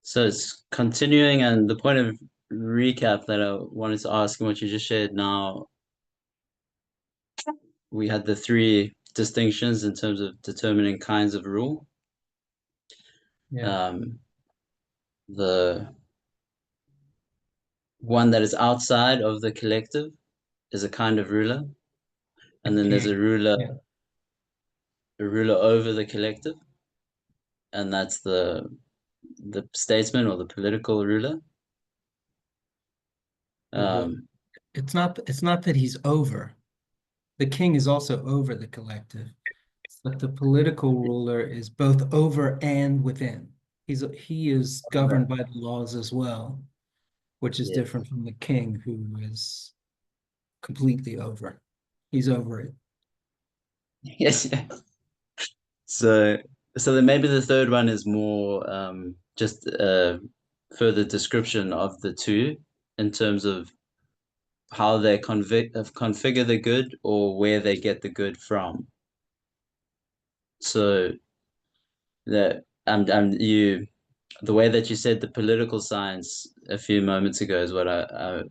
So it's continuing, and the point of recap that I wanted to ask and what you just shared now, we had the three distinctions in terms of determining kinds of rule. Yeah. Um, the one that is outside of the collective is a kind of ruler, The and then there's king. Yeah. a ruler over the collective, and that's the statesman or the political ruler. Well, Um, it's not that he's over. The king is also over the collective, but the political ruler is both over and within. He is governed by the laws as well, which is yeah. different from the king who is completely over. He's over it. Yes, yeah. So, so then maybe the third one is more just a further description of the two in terms of how they configure the good or where they get the good from. So that you the way that you said the political science a few moments ago is what I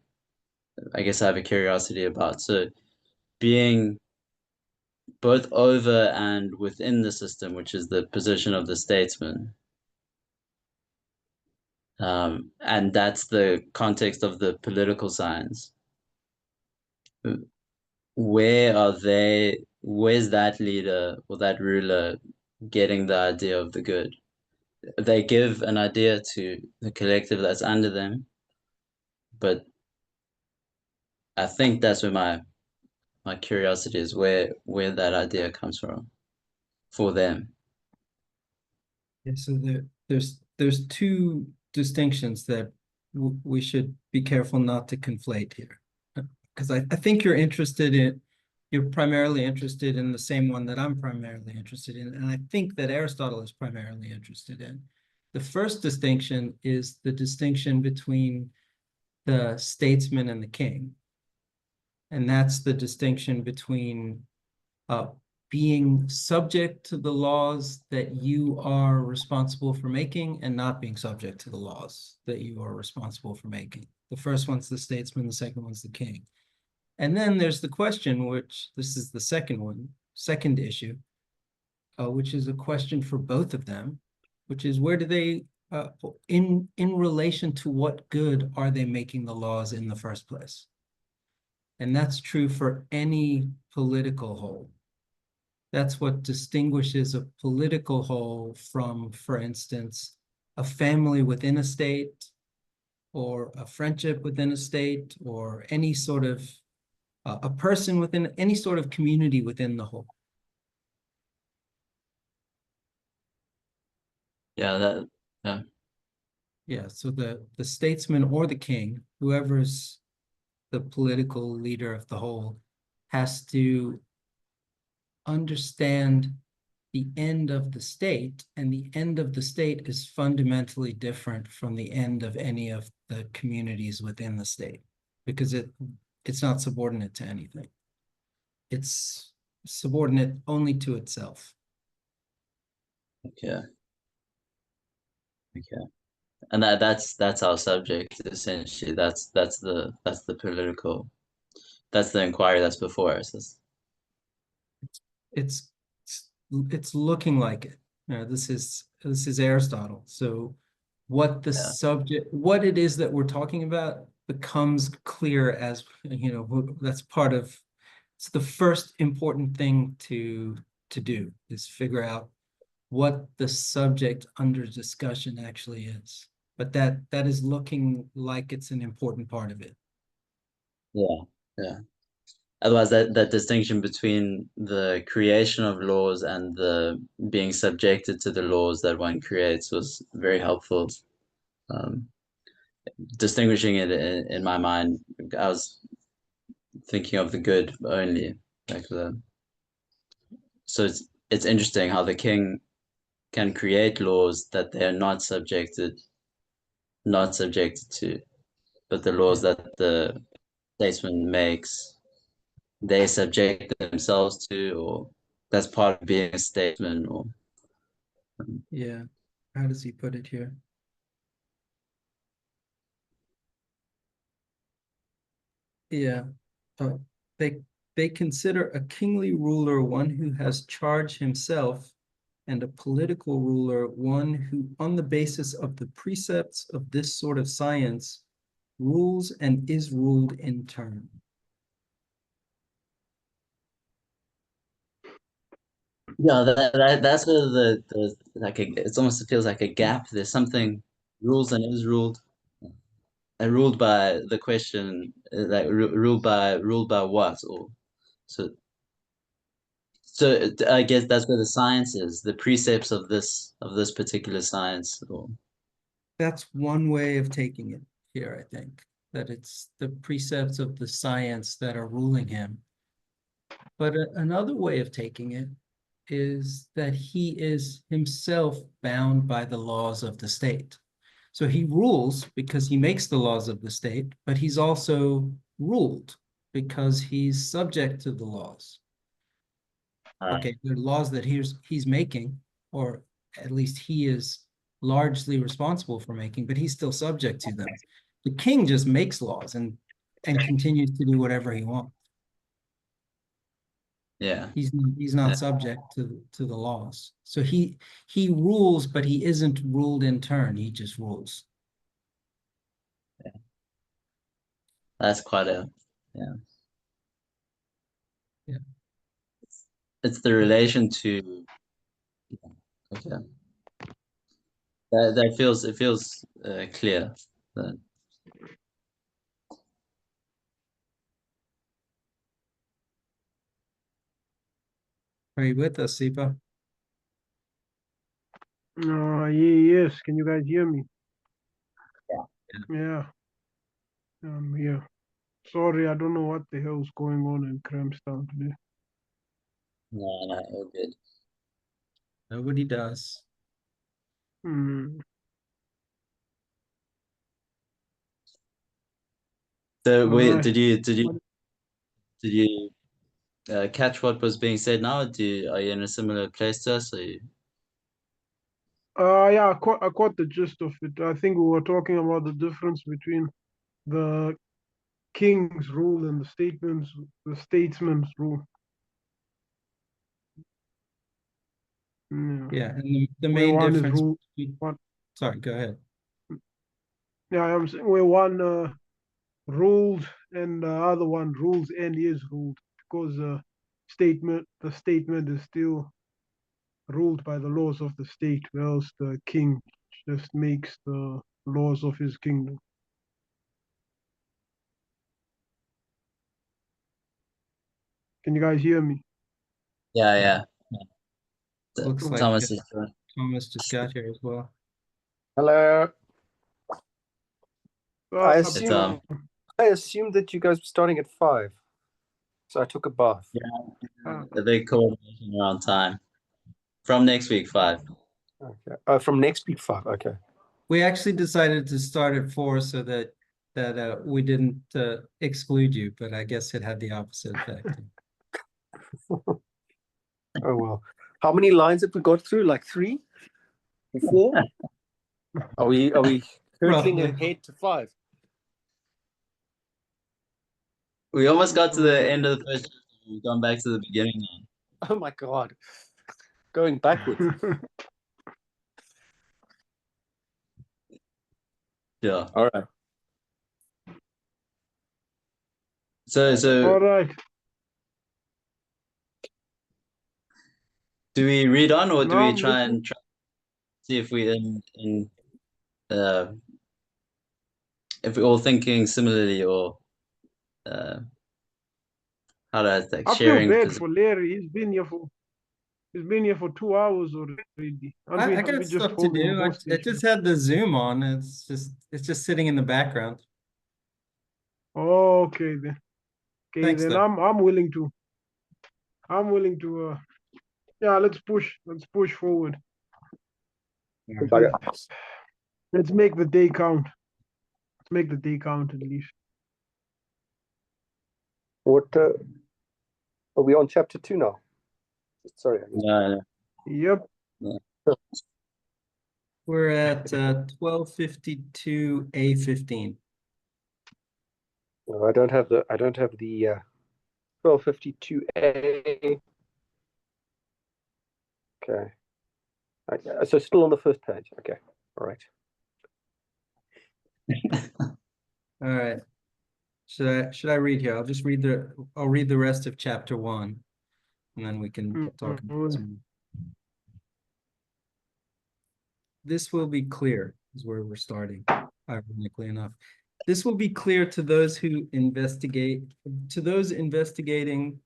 guess I have a curiosity about. So being both over and within the system, which is the position of the statesman. And that's the context of the political science. Where's that leader or that ruler getting the idea of the good? They give an idea to the collective that's under them, but I think that's where my curiosity is where that idea comes from for them. Yeah, so there's two distinctions that we should be careful not to conflate here, because I think you're primarily interested in the same one that I'm primarily interested in, and I think that Aristotle is primarily interested in. The first distinction is the distinction between the statesman and the king, and that's the distinction between uh, being subject to the laws that you are responsible for making and not being subject to the laws that you are responsible for making. The first one's the statesman, the second one's the king. And then there's the question, which this is the second issue, which is a question for both of them, which is where do they, in relation to what good are they making the laws in the first place? And that's true for any political whole. That's what distinguishes a political whole from, for instance, a family within a state or a friendship within a state or any sort of a person within any sort of community within the whole. Yeah, that yeah. Yeah, so the statesman or the king, whoever's the political leader of the whole, has to understand the end of the state, and the end of the state is fundamentally different from the end of any of the communities within the state because it's not subordinate to anything. It's subordinate only to itself. Okay. Okay. And that's our subject essentially. That's the political that's the inquiry that's before us. It's it's looking like it. This is Aristotle. So Yeah. what it is that we're talking about becomes clear as that's part of it's the first important thing to do is figure out what the subject under discussion actually is. But that is looking like it's an important part of it. Yeah. Yeah. Otherwise, that distinction between the creation of laws and the being subjected to the laws that one creates was very helpful. Um, Distinguishing it in my mind, I was thinking of the good only. Like so it's interesting how the king can create laws that they are not subjected to, but the laws Yeah. that the statesman makes, they subject themselves to, or that's part of being a statesman, or Yeah. How does he put it here? Yeah. Uh, they they consider a kingly ruler one who has charge himself, and a political ruler one who, on the basis of the precepts of this sort of science, rules and is ruled in turn. Yeah, that's where the like it's almost, it feels like a gap. There's something rules and is ruled, and ruled by the question, like ruled by what, or so. So I guess that's where the science is, the precepts of this particular science. Or That's one way of taking it here, I think, that it's the precepts of the science that are ruling him. But another way of taking it is that he is himself bound by the laws of the state. So he rules because he makes the laws of the state, but he's also ruled because he's subject to the laws. Okay, the laws that he's making, or at least he is largely responsible for making, but he's still subject to them. The king just makes laws and continues to do whatever he wants. yeah, He's not yeah, subject to the laws. So he rules, but he isn't ruled in turn. He just rules. that's quite a, yeah. Yeah. It's the relation to, okay. That feels, it feels clear. That, Are you with us, Sipho? Yes. Can you guys hear me? yeah. Yeah, I'm here. Sorry, I don't know what the hell's going on in Cramstown today. No, no, all good. Nobody does. Hmm. So All wait, right. did you catch what was being said now? Are you in a similar place to us? Or you... Yeah, I caught the gist of it. I think we were talking about the difference between the king's rule and the statesman's rule. Yeah. Yeah, and the Where main one is difference. rule, what? Sorry, go ahead. Yeah, I'm saying where one ruled and the other one rules and is ruled, because the statement is still ruled by the laws of the state, whereas the king just makes the laws of his kingdom. Can you guys hear me? Yeah, Yeah, yeah. looks like Thomas is joining. Thomas just got here as well. Hello. I Uh, It's assume I assumed that you guys were starting at 5, so I took a bath. uh, a big coordination around time. From next week, 5. Okay. From next week 5. Okay. We actually decided to start at 4 so that we didn't exclude you, but I guess it had the opposite effect. Oh well. How many lines have we got through? Like 3 or 4? Are we hurtling Roughly. ahead to 5? We almost got to the end of the first chapter. We've gone back to the beginning now. Oh my god. Going backwards. Yeah. All right. So all right. do we read on, or do Now we I'm try listening. and see if we uh if we're all thinking similarly, or uh how do I like I feel sharing bad for Larry. He's been here for 2 hours already. I Aren't got we just stuff to holding him do. I hostage? just had the Zoom on. It's just sitting in the background. Oh, okay then. Okay Thanks then. though. I'm willing to. I'm willing to. Yeah. Let's push. Let's push forward. Let's make the day count. Let's make the day count at least. What are we on chapter 2 now? Sorry. No, Yep. no. We're at 1252 A15. No, I don't have the 1252A. Okay. So still on the first page. Okay. All right. All right. Should I read here? I'll read the rest of chapter 1, and then we can talk about some. This will be clear, is where we're starting, ironically enough. This will be clear to those investigating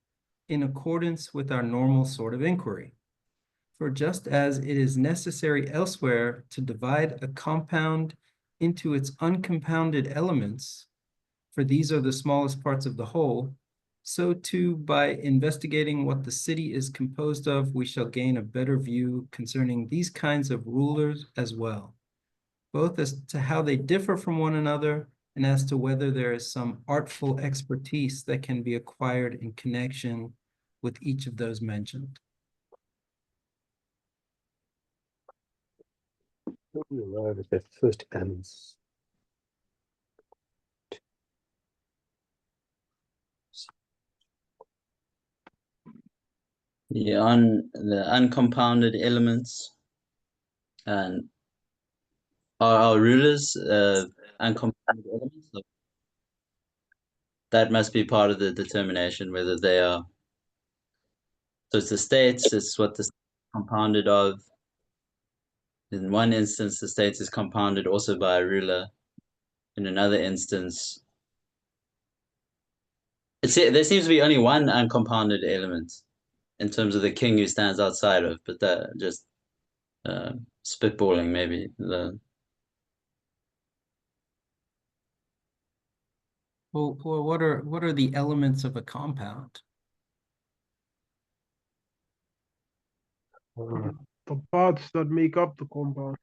in accordance with our normal sort of inquiry. For just as it is necessary elsewhere to divide a compound into its uncompounded elements, for these are the smallest parts of the whole, so too by investigating what the city is composed of, we shall gain a better view concerning these kinds of rulers as well, both as to how they differ from one another and as to whether there is some artful expertise that can be acquired in connection with each of those mentioned. We arrive at the first ends. On the uncompounded elements and are our rulers uncompounded elements? That must be part of the determination whether they are. So it's the states, it's what the state is compounded of. In one instance, the state is compounded also by a ruler. In another instance, there seems to be only one uncompounded element in terms of the king who stands outside of, but that just spitballing maybe. Well, what are the elements of a compound? The parts that make up the compound.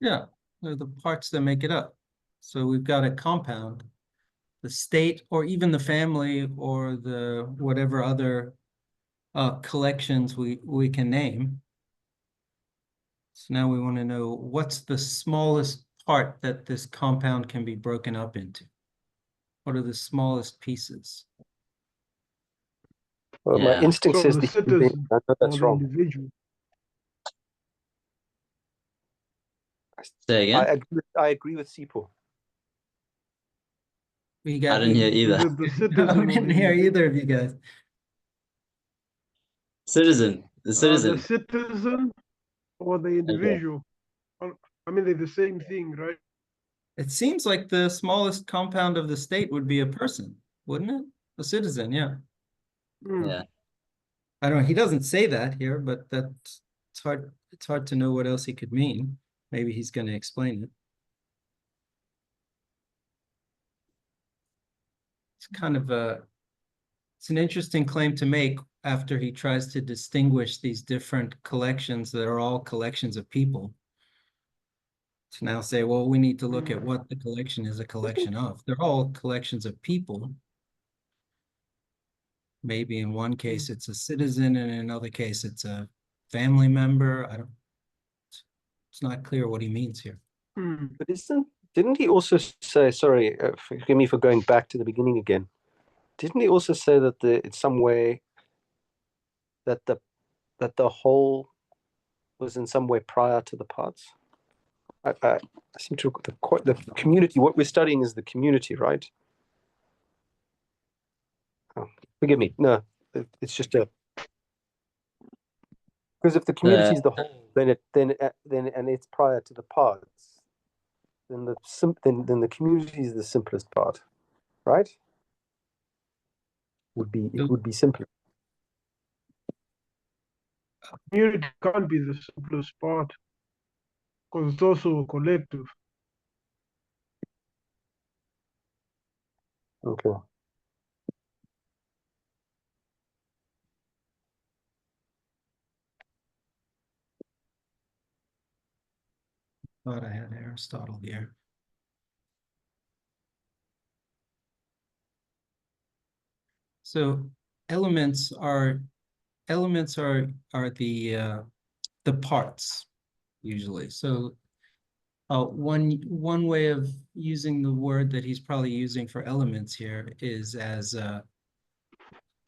Yeah, they're the parts that make it up. So we've got a compound, the state, or even the family, or the whatever other collections we can name. So now we want to know what's the smallest part that this compound can be broken up into. What are the smallest pieces? Well, my instinct So says the the human being. citizen I know or that's the wrong. individual. Say again? I agree with Sipho. We got, I didn't hear Is either. it the citizen I or didn't the hear individual? either of you guys. Citizen, the The citizen. citizen or the individual? I mean, they're the same thing, right? It seems like the smallest compound of the state would be a person, wouldn't it? A citizen, yeah. Yeah. I don't know, he doesn't say that here, but it's hard to know what else he could mean. Maybe he's going to explain it. It's an interesting claim to make after he tries to distinguish these different collections that are all collections of people. To now say, well, we need to look at what the collection is a collection of. They're all collections of people. Maybe in one case it's a citizen, and in another case it's a family member. It's not clear what he means here. But didn't he also say, sorry, forgive me for going back to the beginning again. Didn't he also say that in some way that the whole was in some way prior to the parts? I seem to the community. What we're studying is the community, right? Oh, forgive me. No, it's just because if the community is the whole, then it's prior to the parts. Then the community is the simplest part, right? It would be simpler. Community can't be the simplest part because it's also a collective. Okay. Thought I had Aristotle here. So elements are the parts usually. So One way of using the word that he's probably using for elements here is as the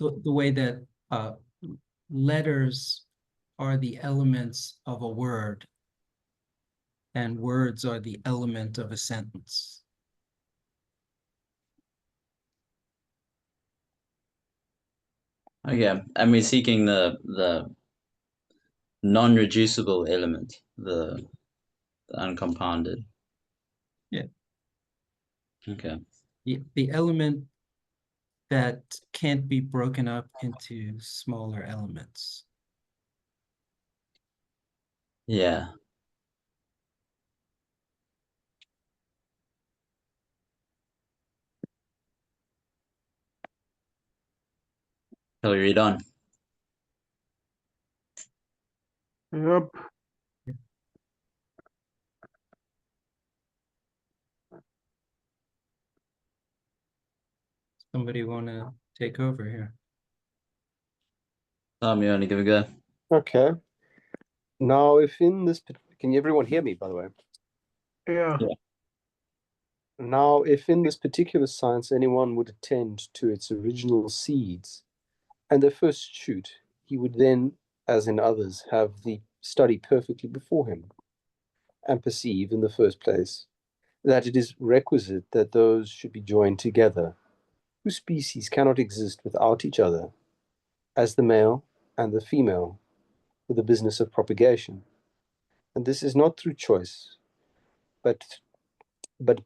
way that letters are the elements of a word, and words are the element of a sentence. Okay, and we're seeking the non-reducible element, the uncompounded. Yeah. Okay. The element that can't be broken up into smaller elements. Yeah. Shall we read on? Yep. Somebody want to take over here? Tom, you want to give a go? Okay. Now, if in this, can everyone hear me, by the way? Yeah. Yeah. Now, if in this particular science anyone would attend to its original seeds and their first shoot, he would then, as in others, have the study perfectly before him, and perceive in the first place that it is requisite that those should be joined together, whose species cannot exist without each other, as the male and the female, for the business of propagation. And this is not through choice, but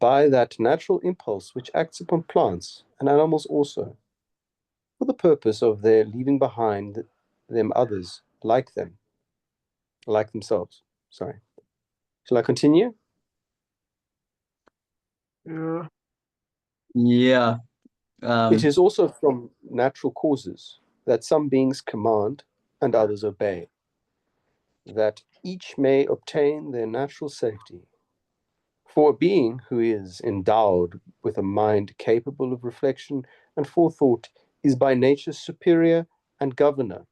by that natural impulse which acts upon plants and animals also, for the purpose of their leaving behind them others like themselves. Sorry. Shall I continue? Yeah. Yeah. It is also from natural causes that some beings command and others obey, that each may obtain their natural safety. For a being who is endowed with a mind capable of reflection and forethought is by nature superior and governor,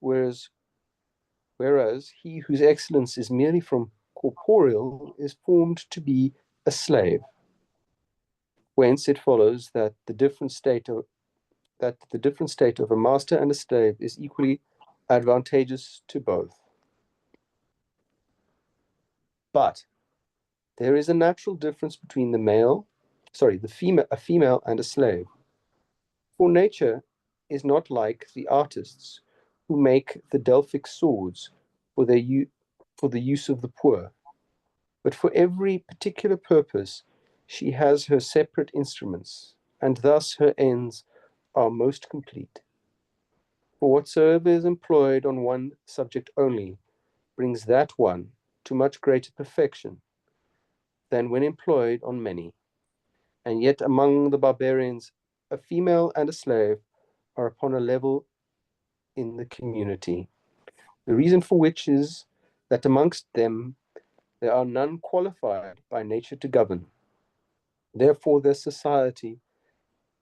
whereas he whose excellence is merely from corporeal is formed to be a slave. Whence it follows that the different state of a master and a slave is equally advantageous to both. But there is a natural difference between a female and a slave. For nature is not like the artists who make the Delphic swords for the use of the poor, but for every particular purpose she has her separate instruments, and thus her ends are most complete. For whatsoever is employed on one subject only brings that one to much greater perfection than when employed on many. And yet among the barbarians, a female and a slave are upon a level in the community. The reason for which is that amongst them there are none qualified by nature to govern. Therefore their society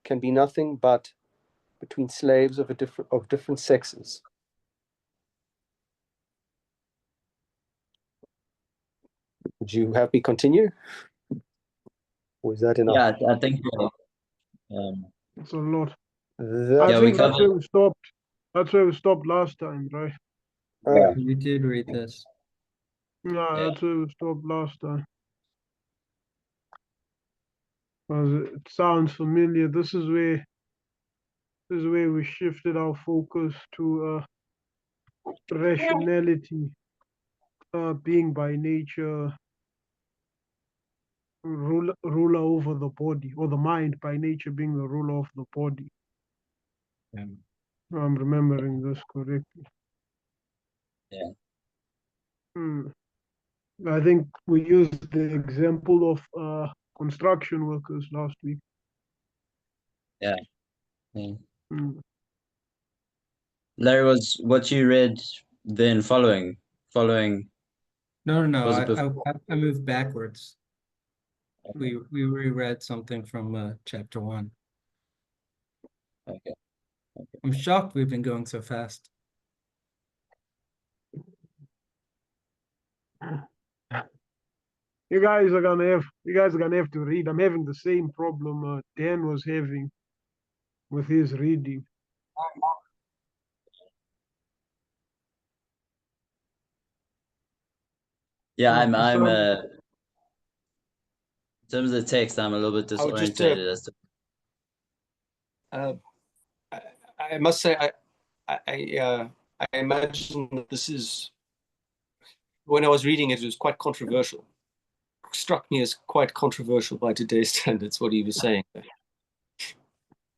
can be nothing but between slaves of different sexes. Would you have me continue? Or is that enough? Yeah, I think It's a lot. That, I yeah, we think that's covered. where we stopped. That's where we stopped last time, right? uh, You did read this. Yeah, Yeah. that's where we stopped last time. 'Cause it sounds familiar. This is where we shifted our focus to rationality, being by nature ruler over the body, or the mind by nature being the ruler of the body. I'm remembering this correctly. Yeah. I think we used the example of construction workers last week. Yeah. Yeah. Mm. Larry, was what you read then following? No, Was it before? I moved backwards. We reread something from chapter 1. Okay. I'm shocked we've been going so fast. You guys are gonna have to read. I'm having the same problem Dan was having with his reading. Yeah, For some- in terms of the text, I'm a little bit I would just, disoriented as to. I must say, I imagine that this is, when I was reading it, it was quite controversial. Struck me as quite controversial by today's standards, what he was saying.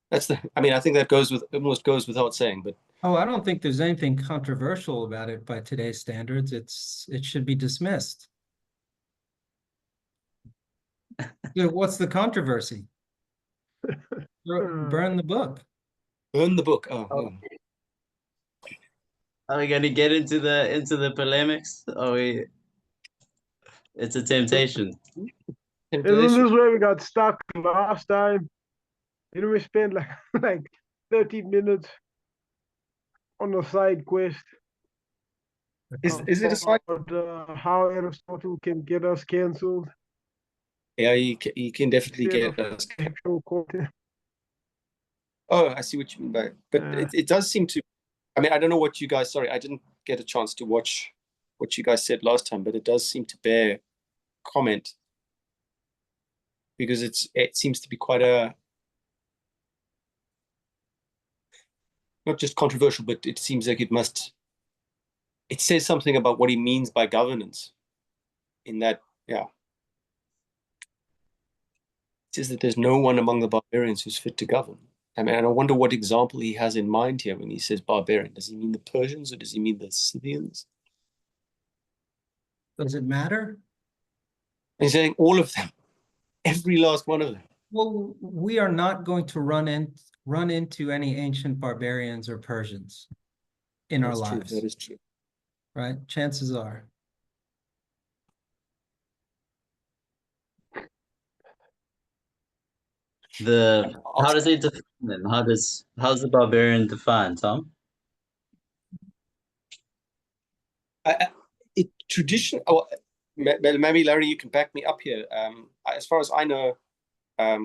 That's I mean, I think that almost goes without saying, but. Oh, I don't think there's anything controversial about it by today's standards. It should be dismissed. Yeah, what's the controversy? Burn the book. Burn the book. Oh, Oh. yeah. Are we going to get into the polemics? It's a temptation. Isn't this where we got stuck last time? Didn't we spend like 13 minutes on a side quest? Is it a side? About how Aristotle can get us cancelled? Yeah, you can definitely Instead get of us. actual content. Oh, I see what you mean by it. But it does seem to, I mean, I don't know what you guys, sorry, I didn't get a chance to watch what you guys said last time, but it does seem to bear comment because it seems to be quite not just controversial, but it seems like it says something about what he means by governance in that, yeah. It says that there's no one among the barbarians who's fit to govern. I mean, and I wonder what example he has in mind here when he says barbarian. Does he mean the Persians or does he mean the Scythians? Does it matter? And he's saying all of them, every last one of them. Well, we are not going to run into any ancient barbarians or Persians in our lives. That is true. Right? Chances are. How does he define them? How's the barbarian defined, Tom? Tradition. Oh, maybe Larry, you can back me up here. As far as I know, a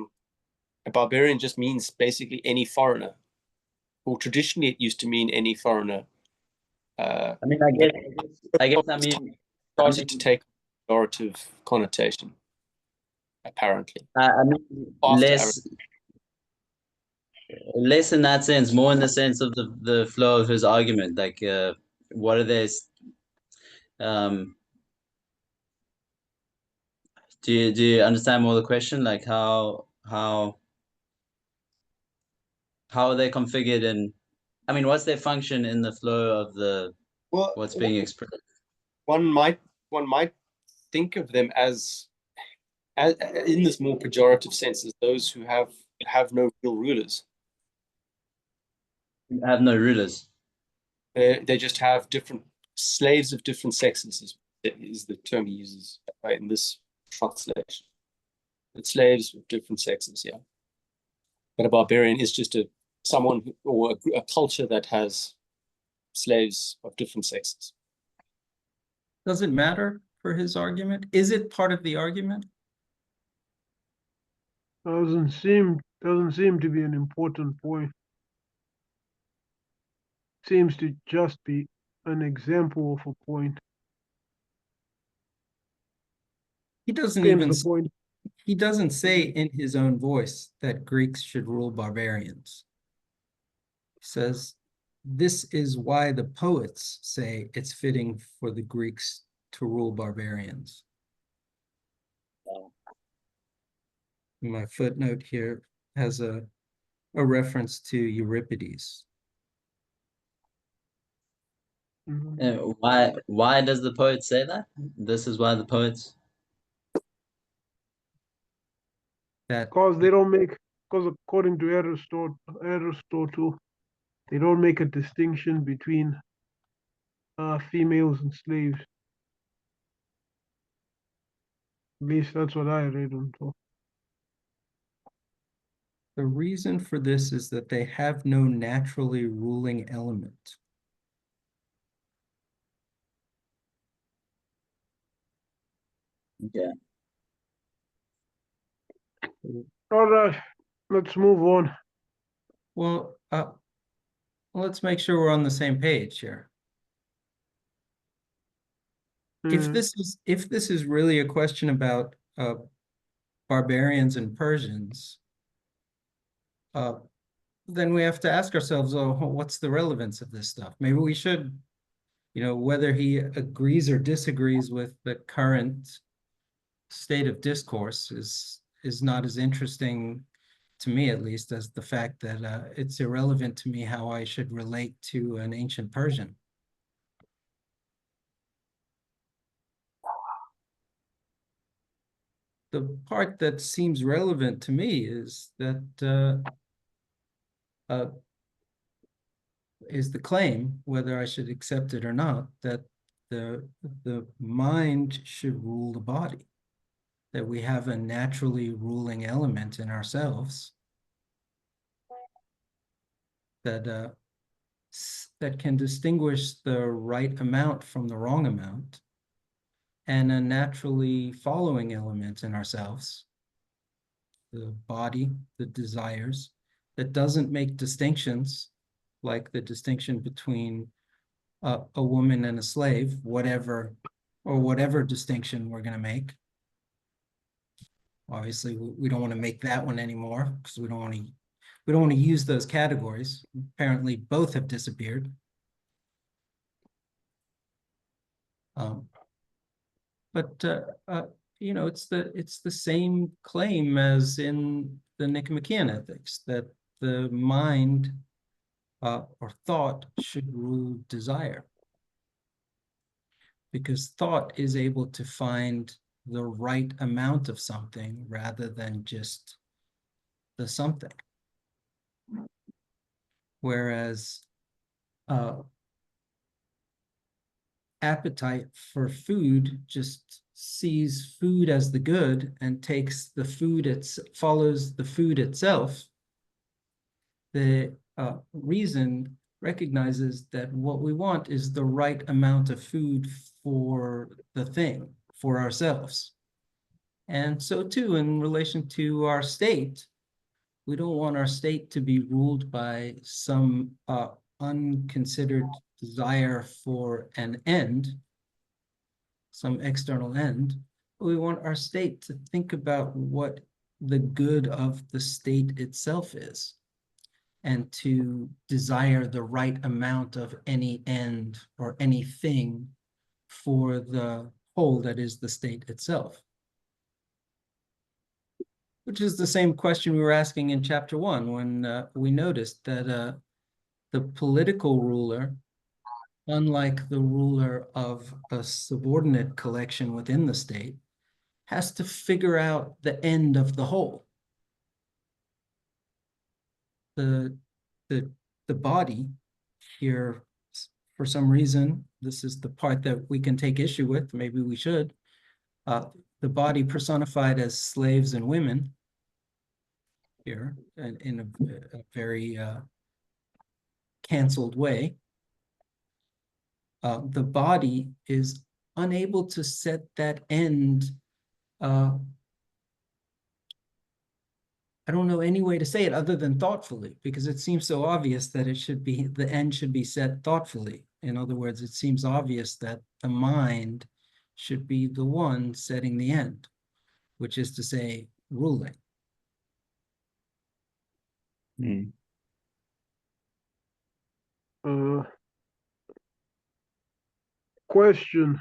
barbarian just means basically any foreigner. Or traditionally, it used to mean any foreigner. I mean, I mean, started to take a pejorative connotation. Apparently, I mean, less in that sense, more in the sense of the flow of his argument. Like, what are they? Do you understand more the question? Like, how are they configured, and I mean, what's their function in the flow of what's being expressed? One might think of them as in this more pejorative sense as those who have no real rulers. Have no rulers. They just have different slaves of different sexes is the term he uses in this translation. It's slaves of different sexes, yeah. But a barbarian is just someone or a culture that has slaves of different sexes. Does it matter for his argument? Is it part of the argument? Doesn't seem to be an important point. Seems to just be an example of a point. He doesn't Claims even the point. He doesn't say in his own voice that Greeks should rule barbarians. He says, this is why the poets say it's fitting for the Greeks to rule barbarians. My footnote here has a reference to Euripides. Why does the poet say that? This is why the poets. Because they don't make, because according to Aristotle, they don't make a distinction between females and slaves. At least that's what I read on top. The reason for this is that they have no naturally ruling element. Yeah. All right, let's move on. Well, let's make sure we're on the same page here. If Mm, this is really a question about barbarians and Persians, then we have to ask ourselves, oh, what's the relevance of this stuff? Maybe we should, whether he agrees or disagrees with the current state of discourse is not as interesting to me, at least, as the fact that it's irrelevant to me how I should relate to an ancient Persian. The part that seems relevant to me is that is the claim, whether I should accept it or not, that the mind should rule the body, that we have a naturally ruling element in ourselves that that can distinguish the right amount from the wrong amount, and a naturally following element in ourselves, the body, the desires, that doesn't make distinctions like the distinction between a woman and a slave, whatever distinction we're going to make. Obviously, we don't want to make that one anymore because we don't want to use those categories. Apparently, both have disappeared. But it's the same claim as in the Nicomachean Ethics, that the mind or thought should rule desire, because thought is able to find the right amount of something rather than just the something. Whereas appetite for food just sees food as the good and takes the food, follows the food itself. The reason recognizes that what we want is the right amount of food for the thing, for ourselves. And so too, in relation to our state, we don't want our state to be ruled by some unconsidered desire for an end, some external end. We want our state to think about what the good of the state itself is, and to desire the right amount of any end or anything for the whole that is the state itself. Which is the same question we were asking in chapter 1 when we noticed that the political ruler, unlike the ruler of a subordinate collection within the state, has to figure out the end of the whole. The body here, for some reason, this is the part that we can take issue with, maybe we should, the body personified as slaves and women here in a very canceled way. The body is unable to set that end. I don't know any way to say it other than thoughtfully, because it seems so obvious that the end should be set thoughtfully. In other words, it seems obvious that the mind should be the one setting the end, which is to say, ruling. Question.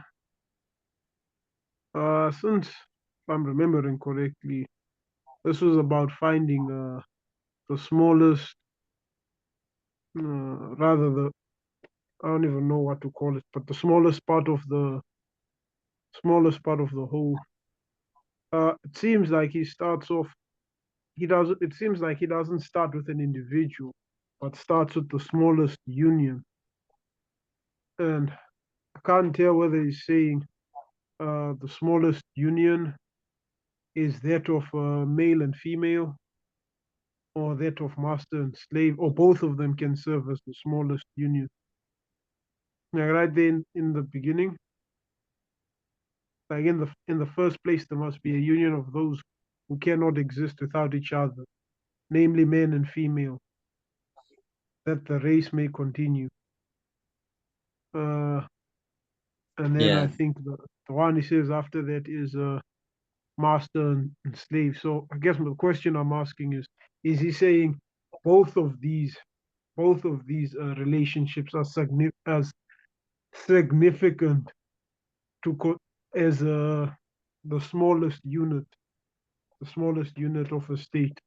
Since, if I'm remembering correctly, this was about finding the smallest, rather I don't even know what to call it, but the smallest part of the whole. It seems like he starts off. It seems like he doesn't start with an individual, but starts with the smallest union. And I can't tell whether he's saying the smallest union is that of male and female, or that of master and slave, or both of them can serve as the smallest union. Now, right there in the beginning, like in the first place, there must be a union of those who cannot exist without each other, namely male and female, that the race may continue. And then I Yeah. think the one he says after that is master and slave. So I guess the question I'm asking is he saying both of these relationships are significant as the smallest unit of a state?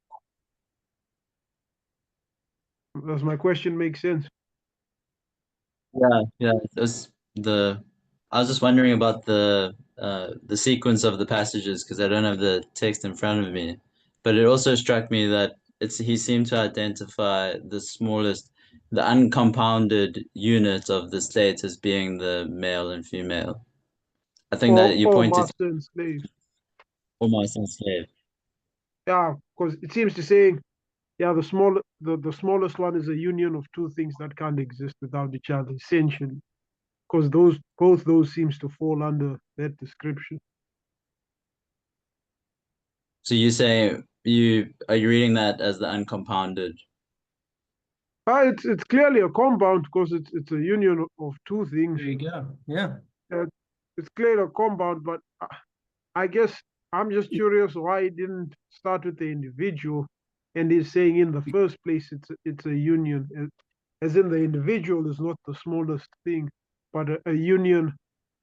Does my question make sense? Yeah. I was just wondering about the sequence of the passages because I don't have the text in front of me. But it also struck me that he seemed to identify the smallest, the uncompounded unit of the state as being the male and female. I think that you Or pointed to master and slave. almost and slave. Yeah, because it seems to say, yeah, the smallest one is a union of two things that can't exist without each other, essentially. Because both those seems to fall under that description. So you say are you reading that as the uncompounded? It's clearly a compound because it's a union of two things. There you go. Yeah. It's clearly a compound, but I guess I'm just curious why he didn't start with the individual, and he's saying in the first place it's a union, as in the individual is not the smallest thing, but a union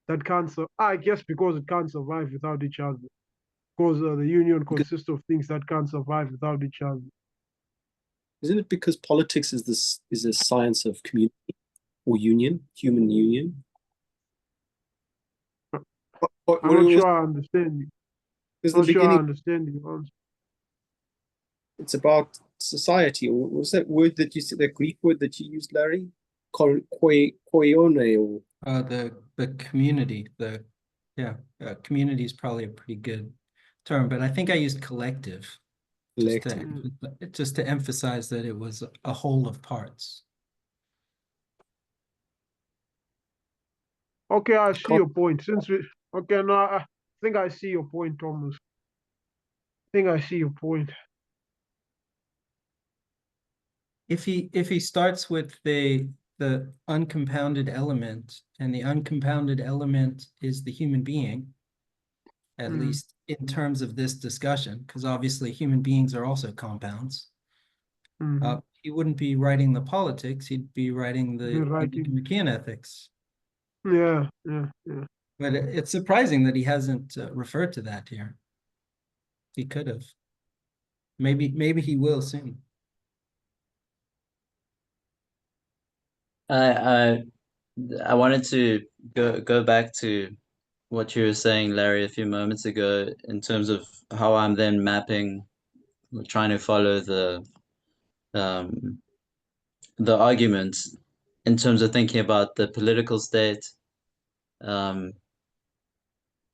that can't. I guess because it can't survive without each other, because the union consists of things that can't survive without each other. Isn't it because politics is a science of community or union, human union? I'm not sure I understand you. Because Not the sure I beginning, understand you. Answer. it's about society. Or what was that word that you said, that Greek word that you used, Larry? Koione, or The community, community is probably a pretty good term, but I think I used collective collective. just to emphasize that it was a whole of parts. Okay, I see your point. Okay, no, I think I see your point, Thomas. I think I see your point. If he starts with the uncompounded element, and the uncompounded element is the human being, at least in terms of this discussion, because obviously human beings are also compounds. He wouldn't be writing the politics, he'd be writing the McKeon ethics. Yeah. But it's surprising that he hasn't referred to that here. He could have. Maybe he will soon. I wanted to go back to what you were saying, Larry, a few moments ago, in terms of how I'm then trying to follow the arguments in terms of thinking about the political state,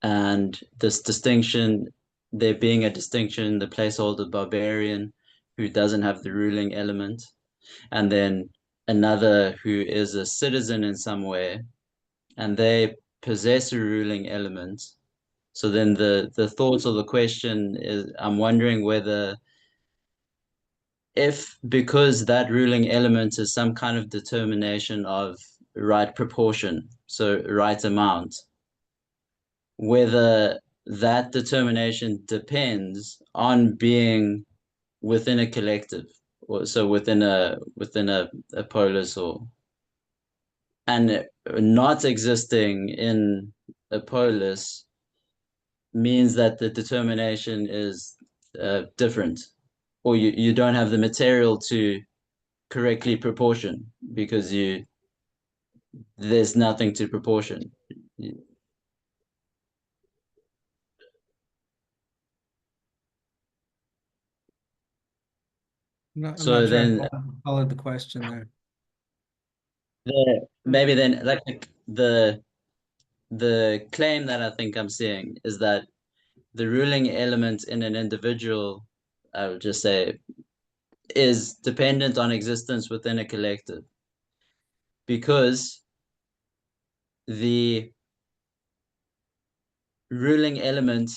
and this distinction, there being a distinction, the placeholder barbarian who doesn't have the ruling element, and then another who is a citizen in some way, and they possess a ruling element. So then the thought or the question is, I'm wondering whether, if because that ruling element is some kind of determination of right proportion, so right amount, whether that determination depends on being within a collective, or so within a polis, or and not existing in a polis means that the determination is different, or you don't have the material to correctly proportion because there's nothing to proportion. I'm not So sure then I followed the question there. maybe then like the claim that I think I'm seeing is that the ruling element in an individual, I would just say, is dependent on existence within a collective, because the ruling element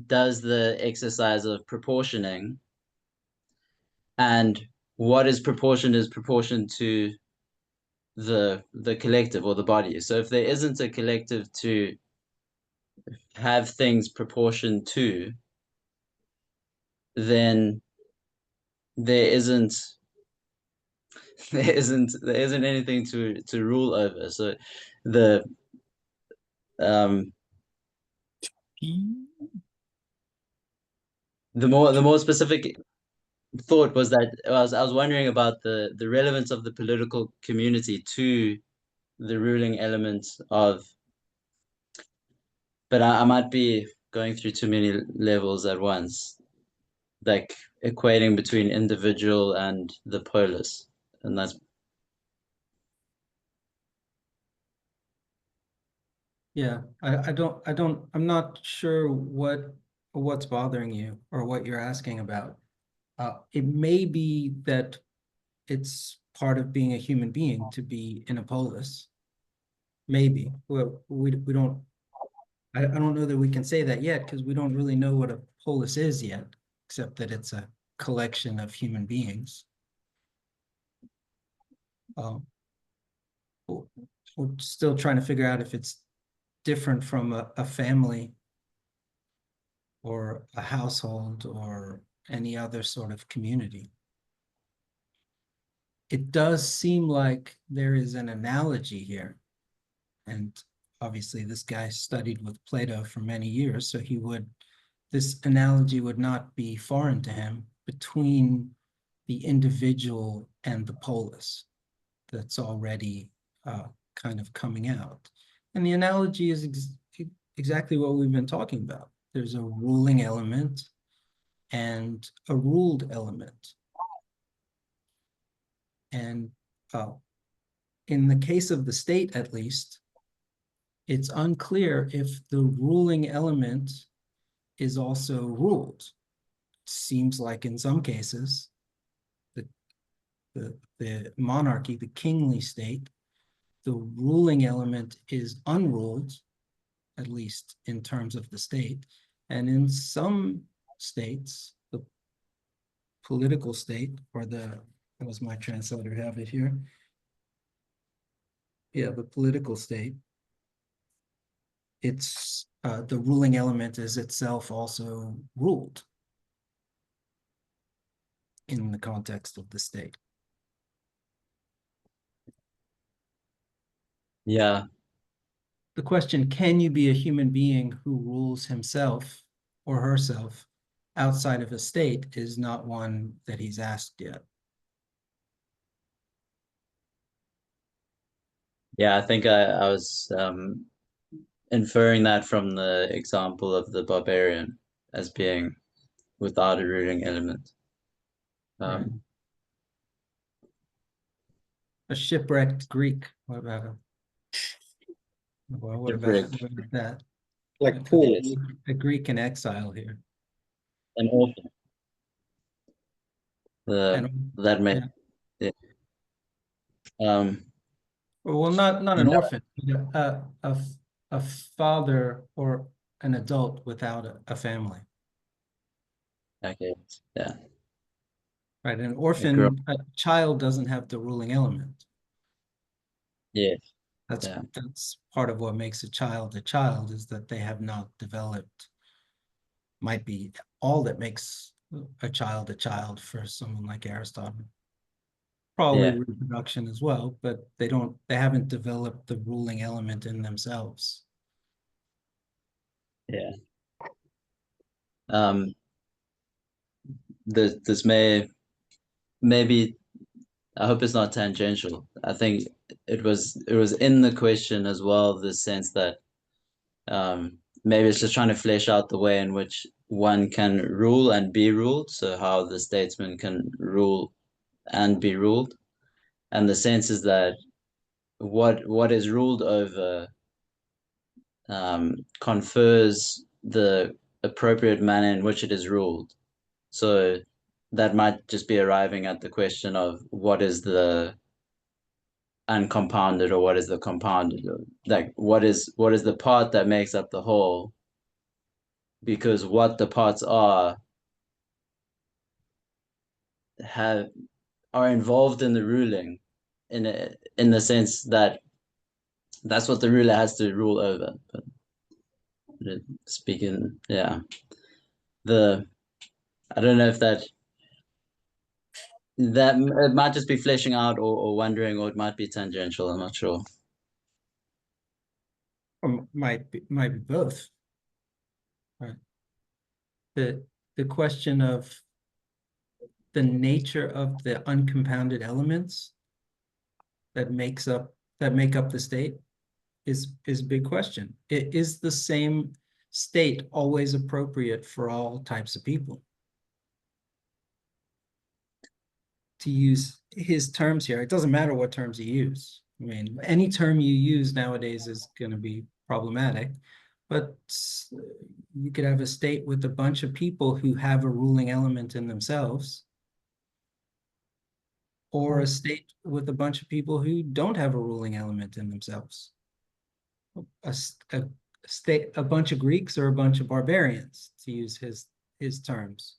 does the exercise of proportioning, and what is proportion to the collective or the body. So if there isn't a collective to have things proportioned to, then there isn't there isn't anything to rule over. So the the more specific thought was that I was wondering about the relevance of the political community to the ruling element of, but I might be going through too many levels at once, like equating between individual and the polis, and that's Yeah, I'm not sure what's bothering you or what you're asking about. It may be that it's part of being a human being to be in a polis. Maybe. Well, we don't, I don't know that we can say that yet because we don't really know what a polis is yet, except that it's a collection of human beings. We're still trying to figure out if it's different from a family or a household or any other sort of community. It does seem like there is an analogy here. And obviously this guy studied with Plato for many years, so this analogy would not be foreign to him between the individual and the polis that's already kind of coming out. And the analogy is exactly what we've been talking about. There's a ruling element and a ruled element. And in the case of the state, at least, it's unclear if the ruling element is also ruled. It seems like in some cases, the monarchy, the kingly state, the ruling element is unruled, at least in terms of the state. And in some states, the political state, or that was my translator have it here. Yeah, the political state, it's the ruling element is itself also ruled in the context of the state. Yeah. The question, can you be a human being who rules himself or herself outside of a state, is not one that he's asked yet. Yeah, I think I was inferring that from the example of the barbarian as being without a ruling element. Right. A shipwrecked Greek. What about him? Well, what about that? Like Paul. A Greek in exile here. An orphan. That may, yeah. Well, not an orphan, a father or an adult without a family. Okay, yeah. Right, an orphan, a child doesn't have the ruling element. Yes. That's part of what makes a child is that they have not developed, might be all that makes a child for someone like Aristotle. Probably reproduction as well, but they haven't developed the ruling element in themselves. Yeah. This maybe, I hope it's not tangential. I think it was in the question as well, the sense that maybe it's just trying to flesh out the way in which one can rule and be ruled. So how the statesman can rule and be ruled. And the sense is that what is ruled over confers the appropriate manner in which it is ruled. So that might just be arriving at the question of what is the uncompounded or what is the compounded, like what is the part that makes up the whole, because what the parts are are involved in the ruling in the sense that that's what the ruler has to rule over. But speaking, yeah, I don't know if that it might just be fleshing out or wondering, or it might be tangential. I'm not sure. Or might be both. Right. The question of the nature of the uncompounded elements that make up the state is a big question. Is the same state always appropriate for all types of people? To use his terms here, it doesn't matter what terms you use. I mean, any term you use nowadays is going to be problematic, but you could have a state with a bunch of people who have a ruling element in themselves, or a state with a bunch of people who don't have a ruling element in themselves. A bunch of Greeks or a bunch of barbarians, to use his terms.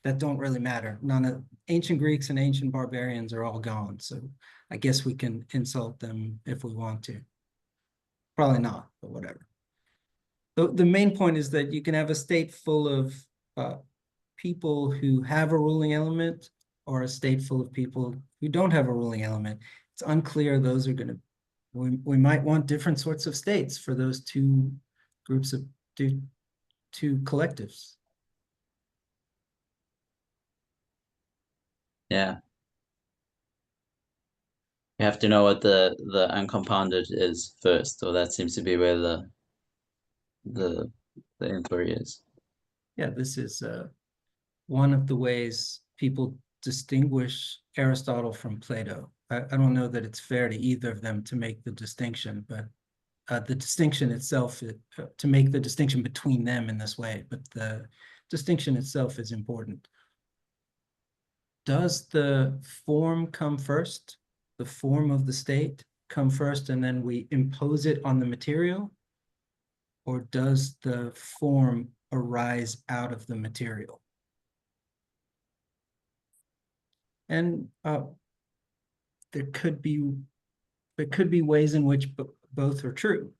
That don't really matter. None of ancient Greeks and ancient barbarians are all gone. So I guess we can insult them if we want to. Probably not, but whatever. The main point is that you can have a state full of people who have a ruling element, or a state full of people who don't have a ruling element. It's unclear. Those are going to, we might want different sorts of states for those two groups of two collectives. Yeah. You have to know what the uncompounded is first, or that seems to be where the inquiry is. Yeah, this is one of the ways people distinguish Aristotle from Plato. I don't know that it's fair to either of them to make the distinction, but the distinction itself, to make the distinction between them in this way, but the distinction itself is important. Does the form come first? The form of the state come first, and then we impose it on the material? Or does the form arise out of the material? And there could be ways in which both are true.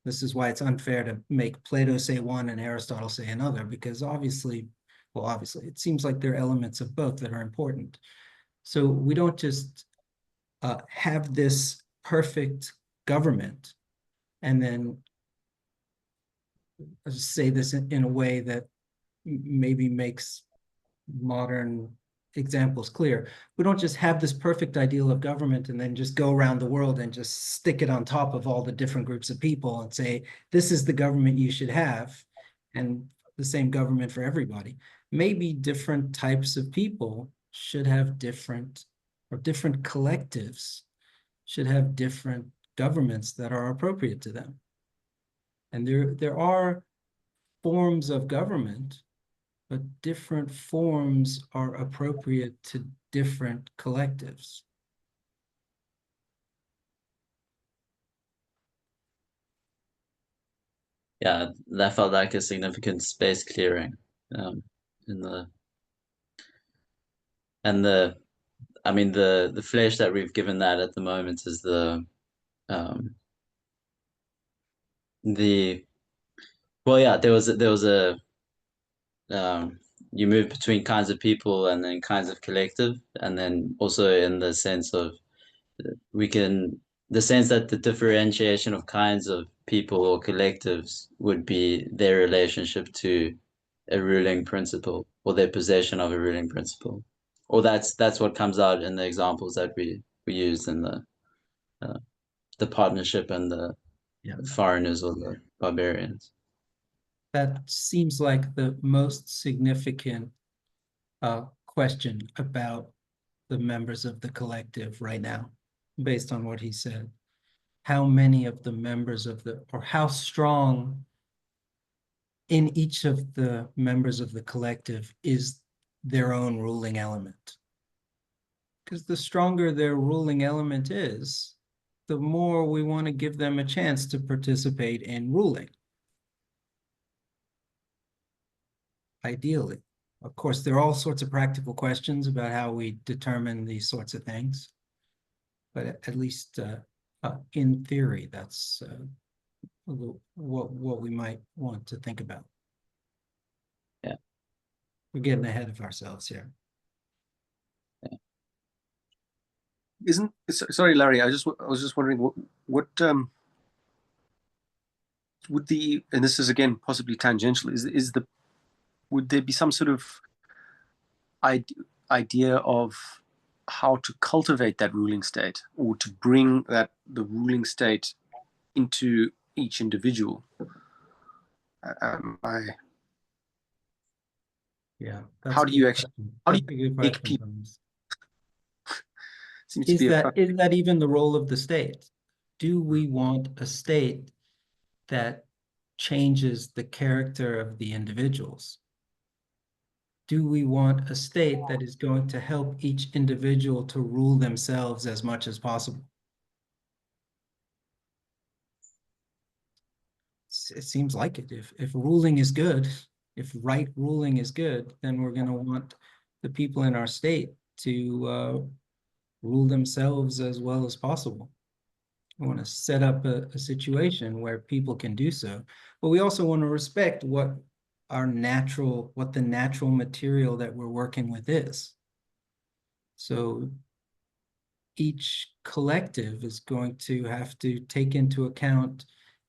This is why it's unfair to make Plato say one and Aristotle say another, because obviously, it seems like there are elements of both that are important. So we don't just have this perfect government and then say this in a way that maybe makes modern examples clear. We don't just have this perfect ideal of government and then just go around the world and just stick it on top of all the different groups of people and say, this is the government you should have, and the same government for everybody. Maybe different types of people should have different collectives should have different governments that are appropriate to them. And there are forms of government, but different forms are appropriate to different collectives. Yeah, that felt like a significant space clearing I mean the flesh that we've given that at the moment is there was a you move between kinds of people and then kinds of collective, and then also in the sense of the sense that the differentiation of kinds of people or collectives would be their relationship to a ruling principle, or their possession of a ruling principle, or that's what comes out in the examples that we used in the partnership and the foreigners or the barbarians. That seems like the most significant question about the members of the collective right now, based on what he said. How many of the members of or how strong in each of the members of the collective is their own ruling element? Because the stronger their ruling element is, the more we want to give them a chance to participate in ruling. ideally. Of course, there are all sorts of practical questions about how we determine these sorts of things. But at least in theory, that's what we might want to think about. Yeah. We're getting ahead of ourselves here. Sorry, Larry, I was just wondering what would the, and this is again possibly tangential, would there be some sort of idea of how to cultivate that ruling state, or to bring the ruling state into each individual? Yeah. How do you actually, how do you make people? Seems to Is be that even the role of the state? Do we want a state that changes the character of the individuals? Do we want a state that is going to help each individual to rule themselves as much as possible? It seems like it. If ruling is good, if right ruling is good, then we're going to want the people in our state to rule themselves as well as possible. We want to set up a situation where people can do so, but we also want to respect what the natural material that we're working with is. So each collective is going to have to take into account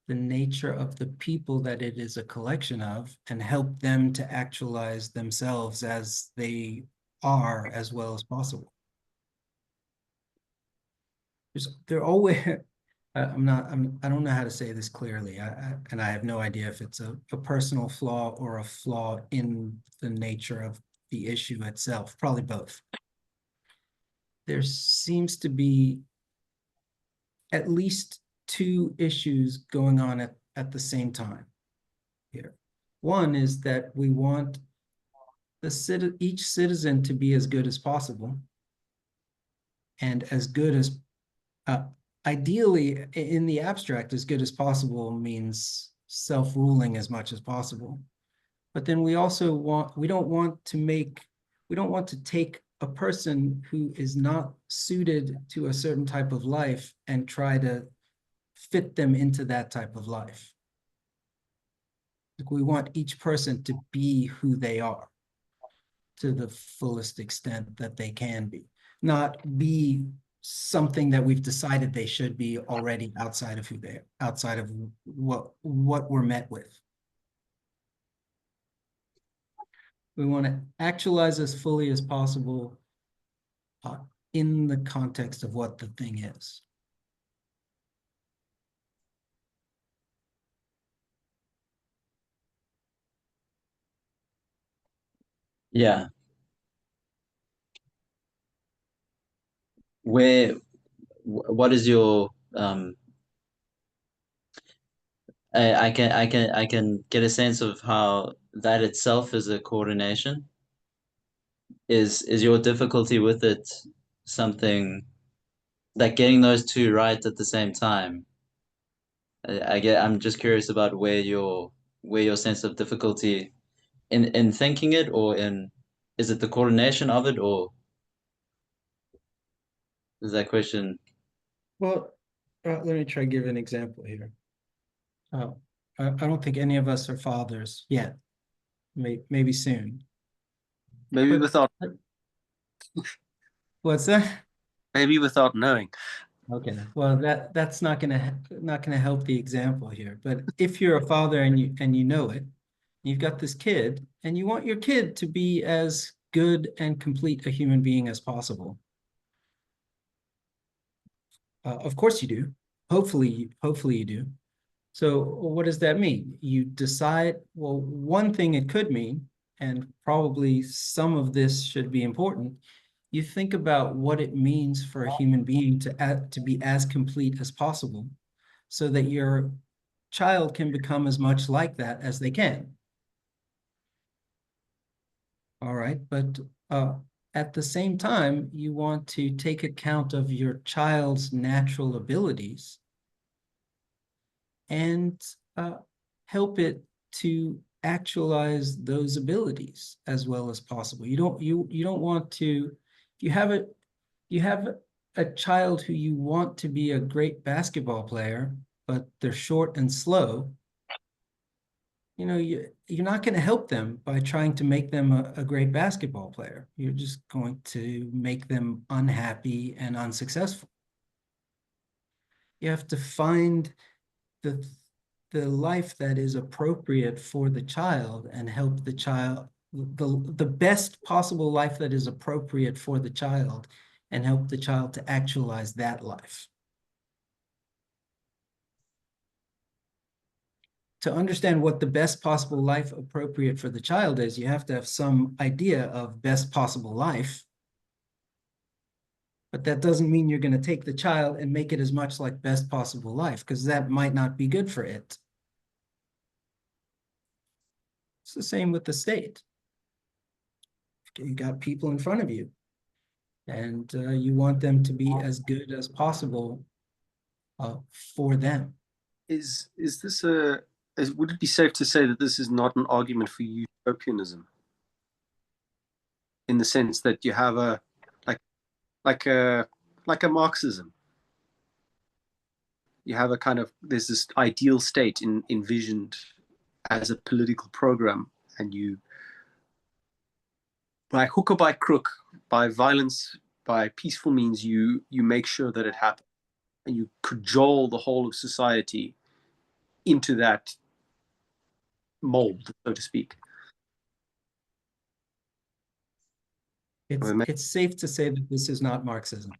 the nature of the people that it is a collection of and help them to actualize themselves as they are as well as possible. They're always, I don't know how to say this clearly, and I have no idea if it's a personal flaw or a flaw in the nature of the issue itself, probably both. There seems to be at least two issues going on at the same time here. One is that we want each citizen to be as good as possible, and as good as ideally, in the abstract, as good as possible means self-ruling as much as possible. But then we also we don't want to take a person who is not suited to a certain type of life and try to fit them into that type of life. Like, we want each person to be who they are to the fullest extent that they can be, not be something that we've decided they should be already outside of what we're met with. We want to actualize as fully as possible in the context of what the thing is. Yeah. What is your I can get a sense of how that itself is a coordination. Is your difficulty with it something like getting those two right at the same time? I'm just curious about where your sense of difficulty in thinking it, or is it the coordination of it, or is that question? Well, let me try to give an example here. I don't think any of us are fathers yet. Maybe soon. Maybe without. What's that? Maybe without knowing. Okay, well that's not gonna help the example here. But if you're a father and you know it, you've got this kid, and you want your kid to be as good and complete a human being as possible. Of course you do. Hopefully you do. So what does that mean? You decide, well, one thing it could mean, and probably some of this should be important, you think about what it means for a human being to be as complete as possible, so that your child can become as much like that as they can. All right, but at the same time, you want to take account of your child's natural abilities and help it to actualize those abilities as well as possible. You don't want to, if you have a child who you want to be a great basketball player, but they're short and slow, you're not going to help them by trying to make them a great basketball player. You're just going to make them unhappy and unsuccessful. You have to find the life that is appropriate for the child and help the child, the best possible life that is appropriate for the child, and help the child to actualize that life. To understand what the best possible life appropriate for the child is, you have to have some idea of best possible life. But that doesn't mean you're going to take the child and make it as much like best possible life, because that might not be good for it. It's the same with the state. You got people in front of you, and you want them to be as good as possible for them. Is this would it be safe to say that this is not an argument for utopianism? In the sense that you have a like a Marxism. You have a kind of, there's this ideal state envisioned as a political program, and you, by hook or by crook, by violence, by peaceful means, you make sure that it happens, and you cajole the whole of society into that mold, so to speak. It's safe to say that this is not Marxism.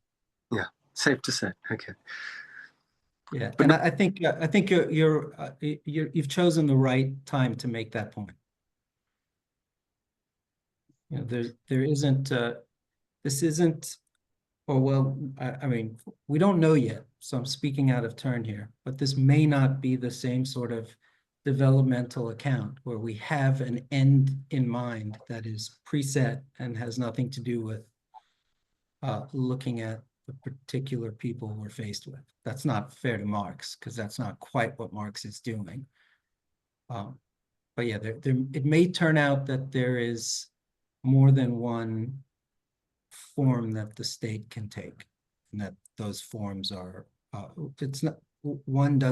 Yeah, safe to say. Okay. Yeah, but and I think you've chosen the right time to make that point. There isn't this isn't, or well, I mean, we don't know yet, so I'm speaking out of turn here, but this may not be the same sort of developmental account where we have an end in mind that is preset and has nothing to do with looking at the particular people we're faced with. That's not fair to Marx, because that's not quite what Marx is doing. But yeah, it may turn out that there is more than one form that the state can take, and that those forms are, it's not, one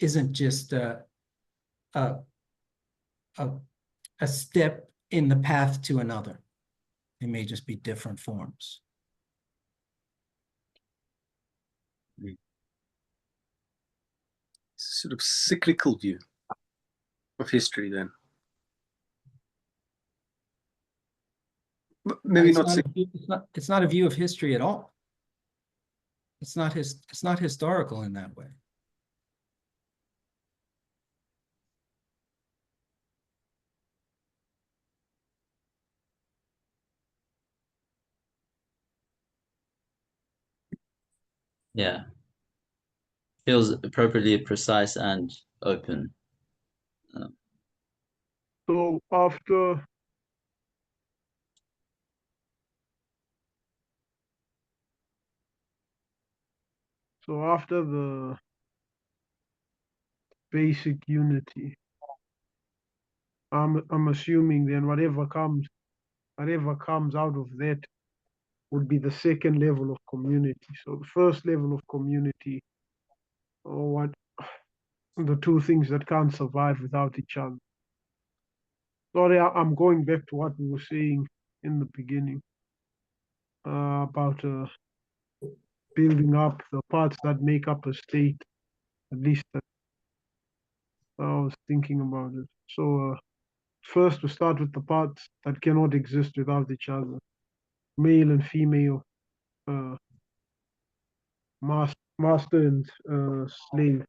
isn't just a step in the path to another. It may just be different forms. Sort of cyclical view of history, then. Maybe it's not a view of history at all. It's not historical in that way. Yeah. Feels appropriately precise and open. So after the basic unity, I'm assuming then whatever comes out of that would be the second level of community. So the first level of community, or what the two things that can't survive without each other. Sorry, I'm going back to what we were saying in the beginning about building up the parts that make up a state. At least that I was thinking about it. So first we start with the parts that cannot exist without each other. Male and female, master and slave.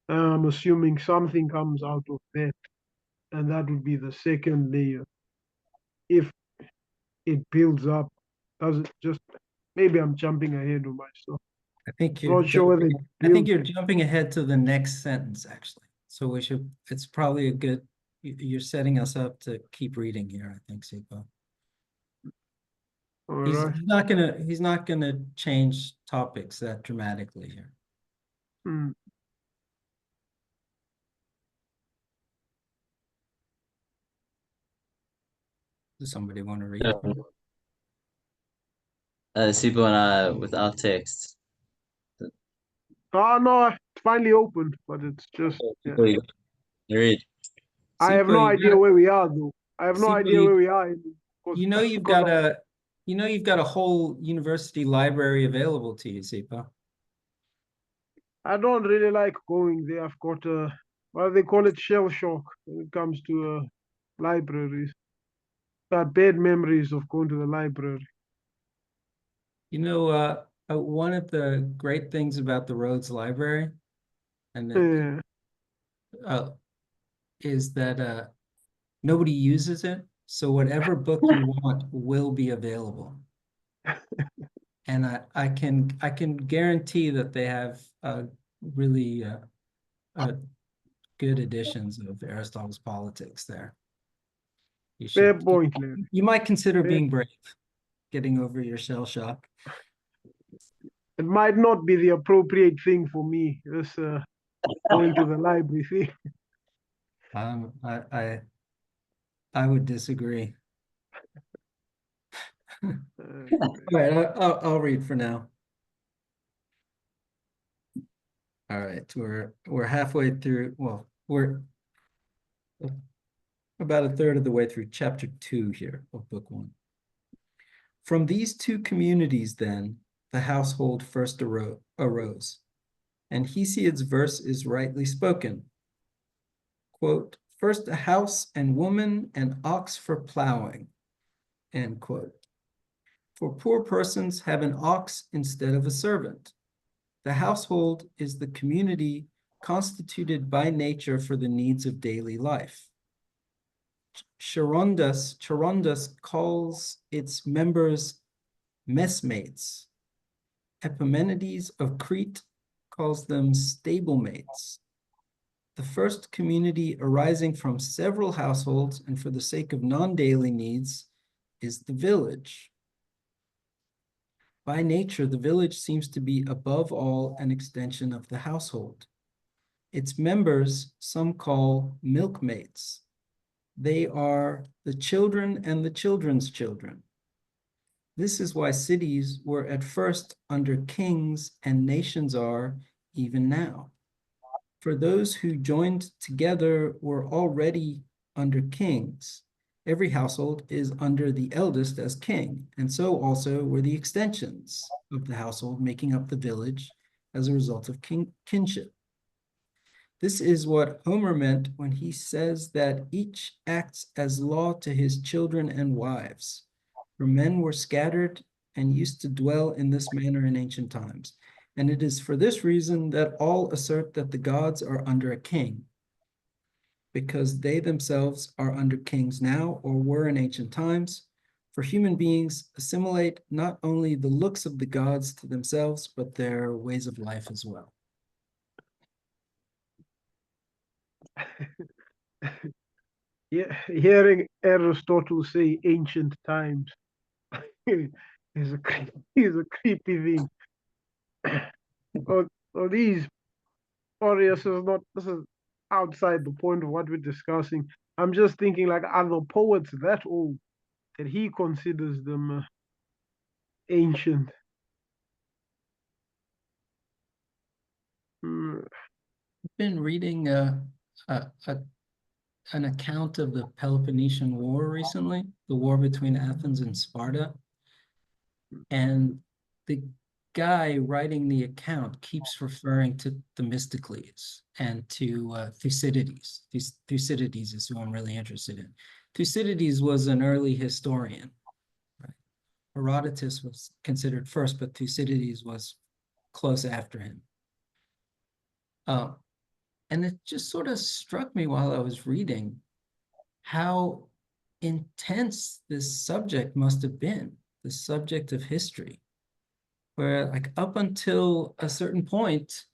I'm assuming something comes out of that, and that would be the second layer. If it builds up, does it just, maybe I'm jumping ahead of myself. I think you're jumping ahead to the next sentence, actually. So it's probably a good, you're setting us up to keep reading here, I think, Sipho. He's not gonna change topics that dramatically here. Does somebody want to read? Yeah. Sipho and I without text. Oh no, it's finally opened, but it's just yeah. Sipho, you read. I have Sipho, no you idea got- where we are though. I have no Sipho, idea where we are. You know you've got a whole university library available to you, Sipho. I don't really like going there. I've got well, they call it shell shock when it comes to libraries. Got bad memories of going to the library. You know, one of the great things about the Rhodes Library, and Yeah. is that nobody uses it, so whatever book you want will be available. And I can guarantee that they have really good editions of Aristotle's Politics there. Fair point, Larry. You might consider Fair. being brave, getting over your shell shock. It might not be the appropriate thing for me. This going to the library thing. I would disagree. Uh, All right, I'll read for now. All right, we're halfway through. Well, we're about a third of the way through chapter 2 here of book 1. From these two communities, then, the household first arose, and Hesiod's verse is rightly spoken. Quote, first a house and woman and ox for plowing, end quote. For poor persons have an ox instead of a servant. The household is the community constituted by nature for the needs of daily life. Charondas calls its members messmates. Epimenides of Crete calls them stablemates. The first community arising from several households and for the sake of non-daily needs is the village. By nature, the village seems to be above all an extension of the household. Its members some call milkmates. They are the children and the children's children. This is why cities were at first under kings and nations are even now. For those who joined together were already under kings. Every household is under the eldest as king, and so also were the extensions of the household making up the village as a result of kinship. This is what Homer meant when he says that each acts as law to his children and wives, for men were scattered and used to dwell in this manner in ancient times. And it is for this reason that all assert that the gods are under a king, because they themselves are under kings now or were in ancient times. For human beings assimilate not only the looks of the gods to themselves, but their ways of life as well. Yeah, hearing Aristotle say ancient times is a creepy thing. These this is outside the point of what we're discussing. I'm just thinking, like, are the poets that old that he considers them ancient? I've been reading an account of the Peloponnesian War recently, the war between Athens and Sparta. And the guy writing the account keeps referring to Themistocles and to Thucydides. Thucydides is who I'm really interested in. Thucydides was an early historian. Right? Herodotus was considered first, but Thucydides was close after him. And it just sort of struck me while I was reading how intense this subject must have been, the subject of history, where like up until a certain point,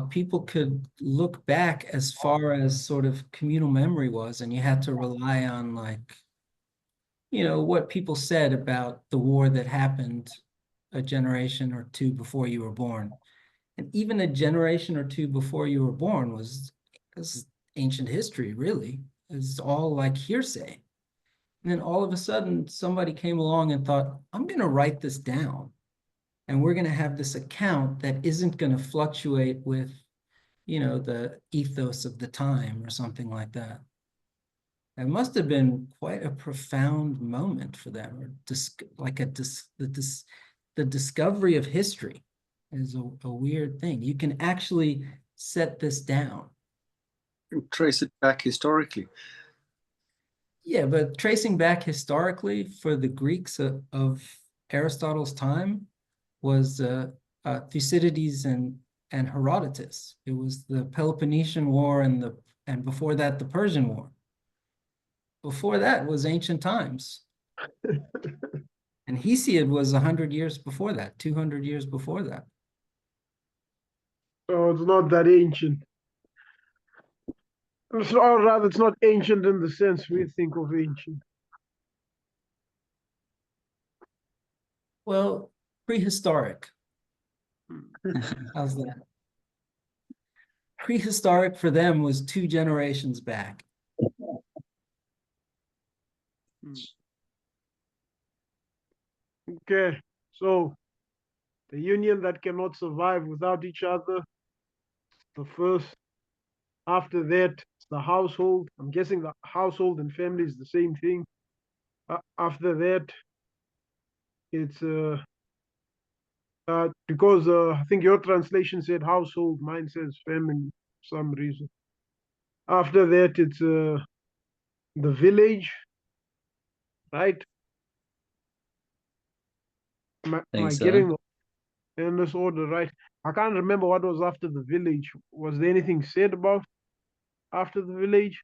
people could look back as far as sort of communal memory was, and you had to rely on like, you know, what people said about the war that happened a generation or two before you were born. And even a generation or two before you were born was ancient history, really. It's all like hearsay. And then all of a sudden, somebody came along and thought, I'm going to write this down. And we're going to have this account that isn't going to fluctuate with, you know, the ethos of the time or something like that. It must have been quite a profound moment for them, or the discovery of history is a weird thing. You can actually set this down. Trace it back historically. Yeah, but tracing back historically for the Greeks of Aristotle's time was Thucydides and Herodotus. It was the Peloponnesian War and before that the Persian War. Before that was ancient times. And Hesiod was 100 years before that, 200 years before that. So it's not that ancient. Or rather, it's not ancient in the sense we think of ancient. Well, prehistoric. How's that? Prehistoric for them was 2 generations back. Okay, so the union that cannot survive without each other, the first. After that, it's the household. I'm guessing the household and family is the same thing. After that, it's because I think your translation said household, mine says family for some reason. After that, it's the village, right? Am I so. getting in this order, right? I can't remember what was after the village. Was there anything said about after the village?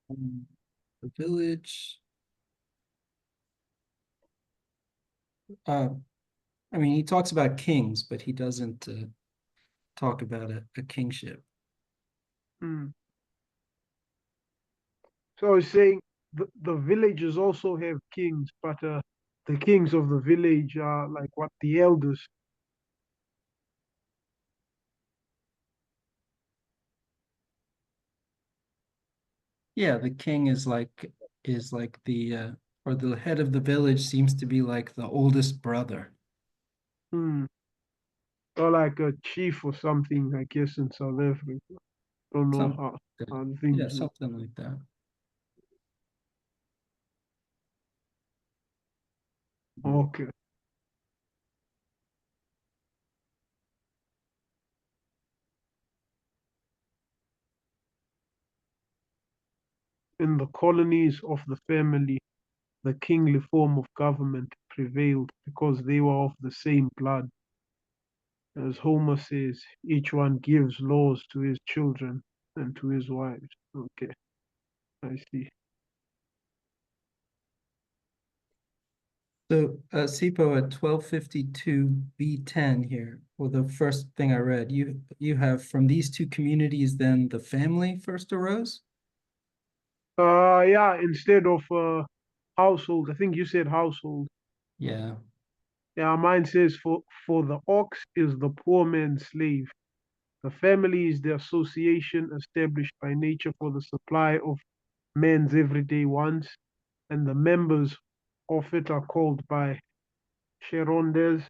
The village. I mean, he talks about kings, but he doesn't talk about a kingship. So I was saying the villages also have kings, but the kings of the village are like what, the eldest. Yeah, the king is like the or the head of the village seems to be like the oldest brother. Or like a chief or something, I guess, in South Africa. Don't know how Yeah, things work. something like that. Okay. In the colonies of the family, the kingly form of government prevailed because they were of the same blood. As Homer says, each one gives laws to his children and to his wives. Okay, I see. So Sipho at 1252 B10 here, well, the first thing I read, you have from these 2 communities, then the family first arose? Yeah, instead of household, I think you said household. Yeah. Yeah, mine says for the ox is the poor man's slave. The family is the association established by nature for the supply of men's everyday wants, and the members of it are called by Cherondes,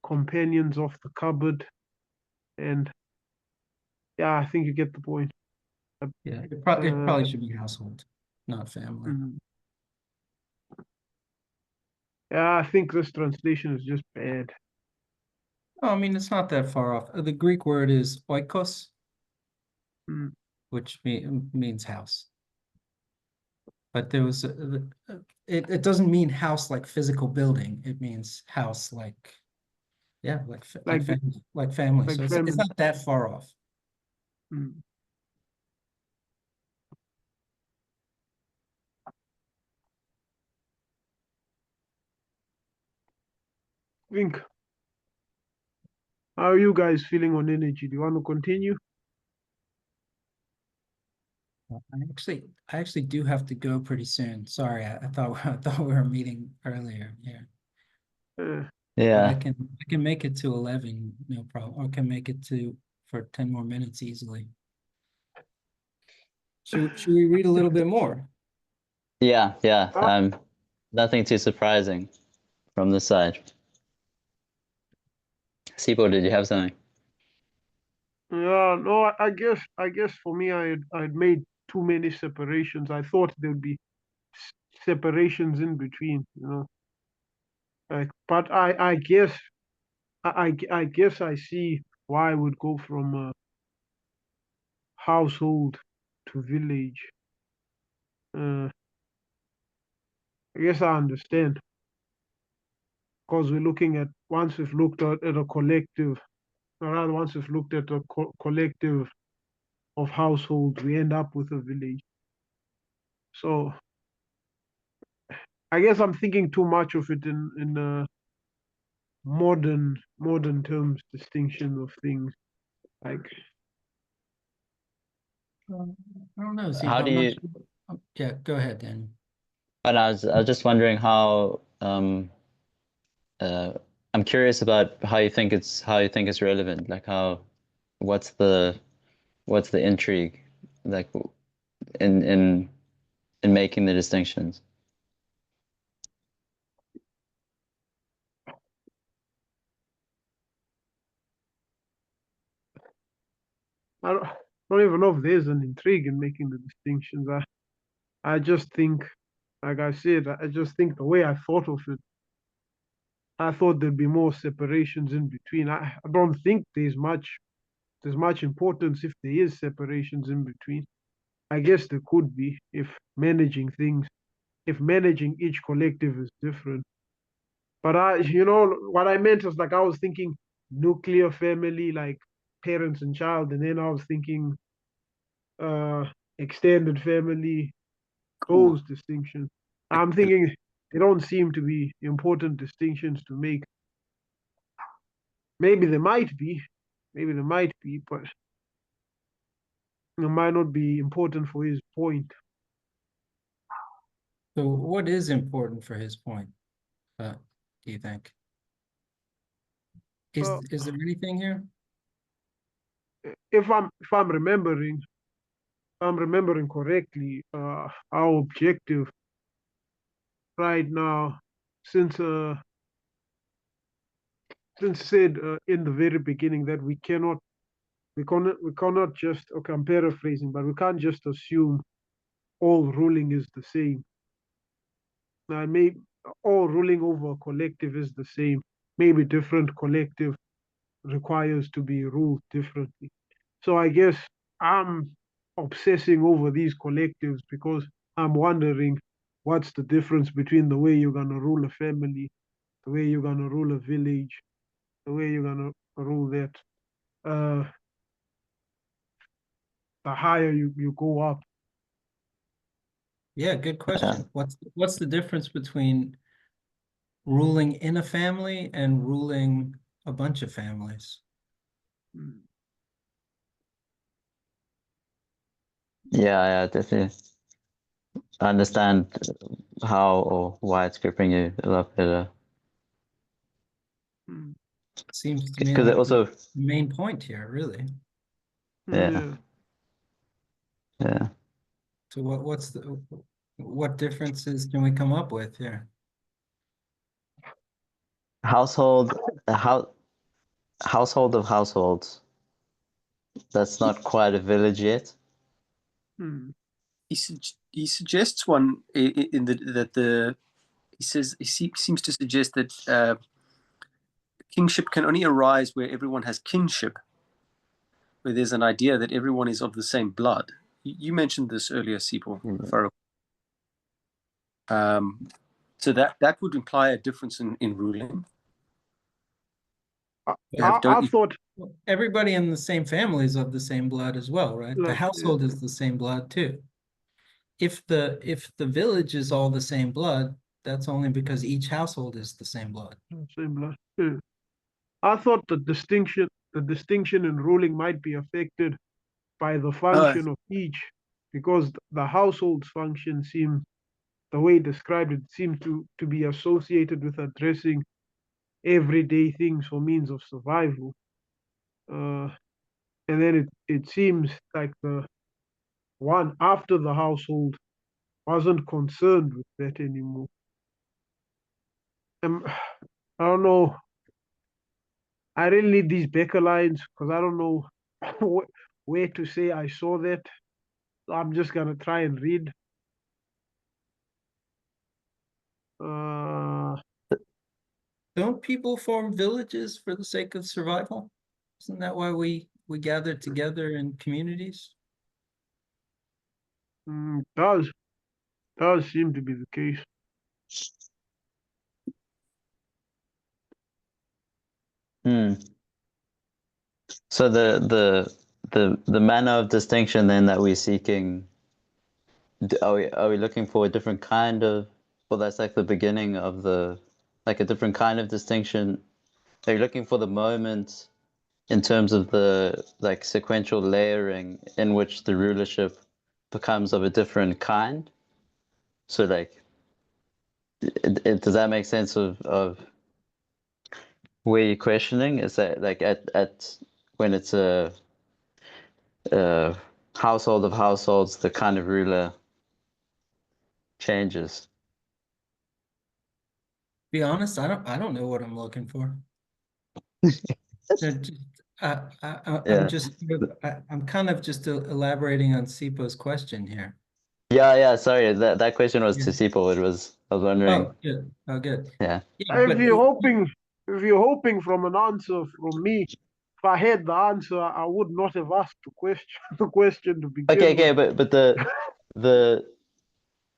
companions of the cupboard, and yeah, I think you get the point. Yeah, it probably should be household, not family. Yeah, I think this translation is just bad. Oh, I mean, it's not that far off. The Greek word is oikos, which means house. But there was it doesn't mean house like physical building. It means house like, yeah, like family, like family. Like so family. It's not that far off. Think, how are you guys feeling on energy? Do you want to continue? I actually do have to go pretty soon. Sorry, I thought we were meeting earlier. Yeah. But Yeah. I can make it to 11, no problem. Or can make it to for 10 more minutes easily. Should we read a little bit more? Yeah, yeah. Uh, Nothing too surprising from this side. Sipho, did you have something? Yeah, no, I guess for me, I'd made too many separations. I thought there'd be separations in between, you know. Like, but I guess I see why I would go from household to village. Uh, I guess I understand because we're looking at once we've looked at a collective, or rather once we've looked at a collective of households, we end up with a village. So I guess I'm thinking too much of it in modern terms, distinction of things. Like, I don't know, Sipho, How do I'm not you? sure. Yeah, go ahead, Daniel. And I was just wondering how I'm curious about how you think it's relevant. Like what's the what's the intrigue like in in in making the distinctions? I don't even know if there's an intrigue in making the distinctions. I just think, like I said, I just think the way I thought of it, I thought there'd be more separations in between. I don't think there's much importance if there is separations in between. I guess there could be if managing each collective is different. But what I meant was like I was thinking nuclear family, like parents and child, and then I was thinking uh extended family, Cool. those distinctions. I'm thinking they don't seem to be important distinctions to make. Maybe maybe there might be, but it might not be important for his point. So what is important for his point, do you think? Uh, Is there anything here? if I'm remembering correctly, our objective right now, since said in the very beginning that we cannot just, okay, I'm paraphrasing, but we can't just assume all ruling is the same. Now, maybe all ruling over a collective is the same. Maybe different collective requires to be ruled differently. So I guess I'm obsessing over these collectives because I'm wondering what's the difference between the way you're gonna rule a family, the way you're gonna rule a village, the way you're gonna rule that. Uh, the higher you go up. Yeah, good question. What's the difference between ruling in a family and ruling a bunch of families? Yeah, definitely. I understand how or why it's gripping you a lot better. Mm. Seems to me Because it like also, the main point here, really. yeah. Yeah. So what differences can we come up with here? Household, household of households. That's not quite a village yet. Mm. He suggests one in the he says seems to suggest that kingship can only arise where everyone has kinship, where there's an idea that everyone is of the same blood. You mentioned this earlier, Sipho. So that would imply a difference in ruling. I thought Everybody in the same family is of the same blood as well, right? The like household is the same blood too. If the village is all the same blood, that's only because each household is the same blood. same blood. Yeah. I thought the distinction in ruling might be affected by the function of each, because the household's function seemed, the way he described it, seemed to be associated with addressing everyday things for means of survival. And then it seems like the one after the household wasn't concerned with that anymore. I don't know. I really need these Bekker lines because I don't know where to say I saw that. I'm just gonna try and read. Don't people form villages for the sake of survival? Isn't that why we gather together in communities? Does seem to be the case. Hmm. So the manner of distinction then that we're seeking, are we looking for a different kind of, well, that's like the beginning of the, like a different kind of distinction. Are you looking for the moment in terms of the like sequential layering in which the rulership becomes of a different kind? So like, does that make sense of where you're questioning? Is that like at when it's a household of households, the kind of ruler changes? Be honest, I don't know what I'm looking for. I'm just I'm kind of just elaborating on Sipho's question here. Yeah. Sorry, that question was to Yeah. Sipho. I was wondering. Oh, good. Oh, good. Yeah. Yeah, If you're hoping from an answer from me, if I had the answer, I would not have asked the question to begin Okay, with. but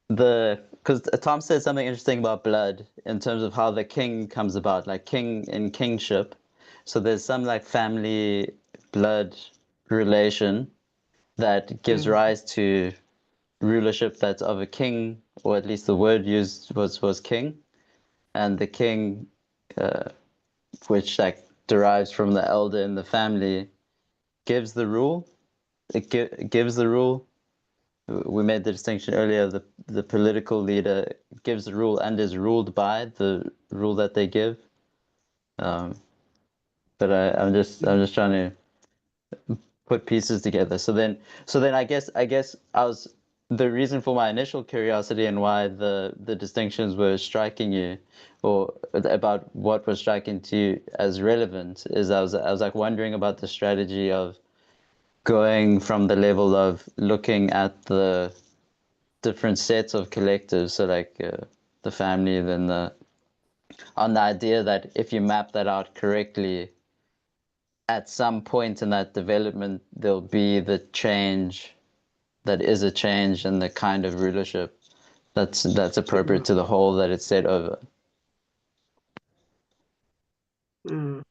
because Tom said something interesting about blood in terms of how the king comes about, like king in kingship. So there's some like family blood relation that gives rise to rulership that's of a king, or at least the word used was king, and the king, which like derives from the elder in the family, gives the rule. It gives the rule. We made the distinction earlier. The political leader gives the rule and is ruled by the rule that they give. But I'm just trying to put pieces together. So then I guess I was, the reason for my initial curiosity and why the distinctions were striking you, or about what was striking to you as relevant, is I was like wondering about the strategy of going from the level of looking at the different sets of collectives, so like the family, then on the idea that if you map that out correctly, at some point in that development, there'll be the change that is a change in the kind of rulership that's appropriate to the whole that it's set over. Mm.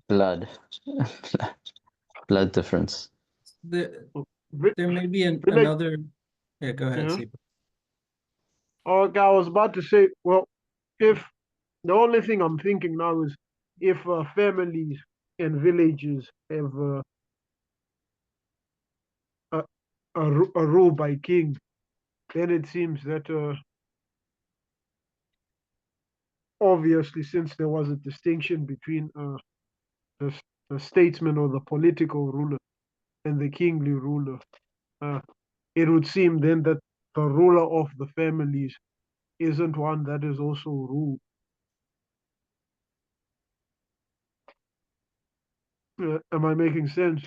Blood. Blood difference. there Vi- may be Village, another. Yeah, go ahead, yeah. Sipho. Okay, I was about to say, well, if the only thing I'm thinking now is if families and villages have a rule by king, then it seems that obviously, since there was a distinction between the, the statesman or the political ruler and the kingly ruler, uh, it would seem then that the ruler of the families isn't one that is also ruled. Am I making sense?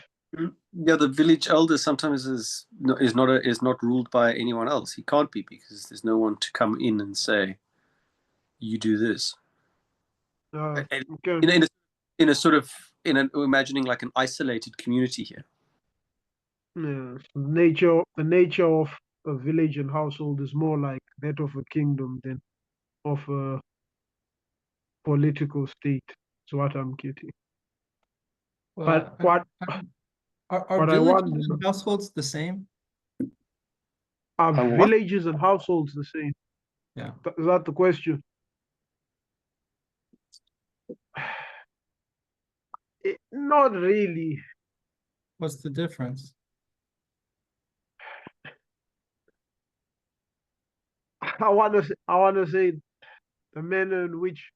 Yeah, the village elder sometimes is not ruled by anyone else. He can't be, because there's no one to come in and say, "You do this." And Okay. in a sort of imagining like an isolated community here. Yeah, the nature of a village and household is more like that of a kingdom than of a political state. Is what I'm getting. But Well, what are what I villages wonder, and households the same? are what? villages and households the same? Yeah. Is that the question? Not really. What's the difference? I want to say the manner in which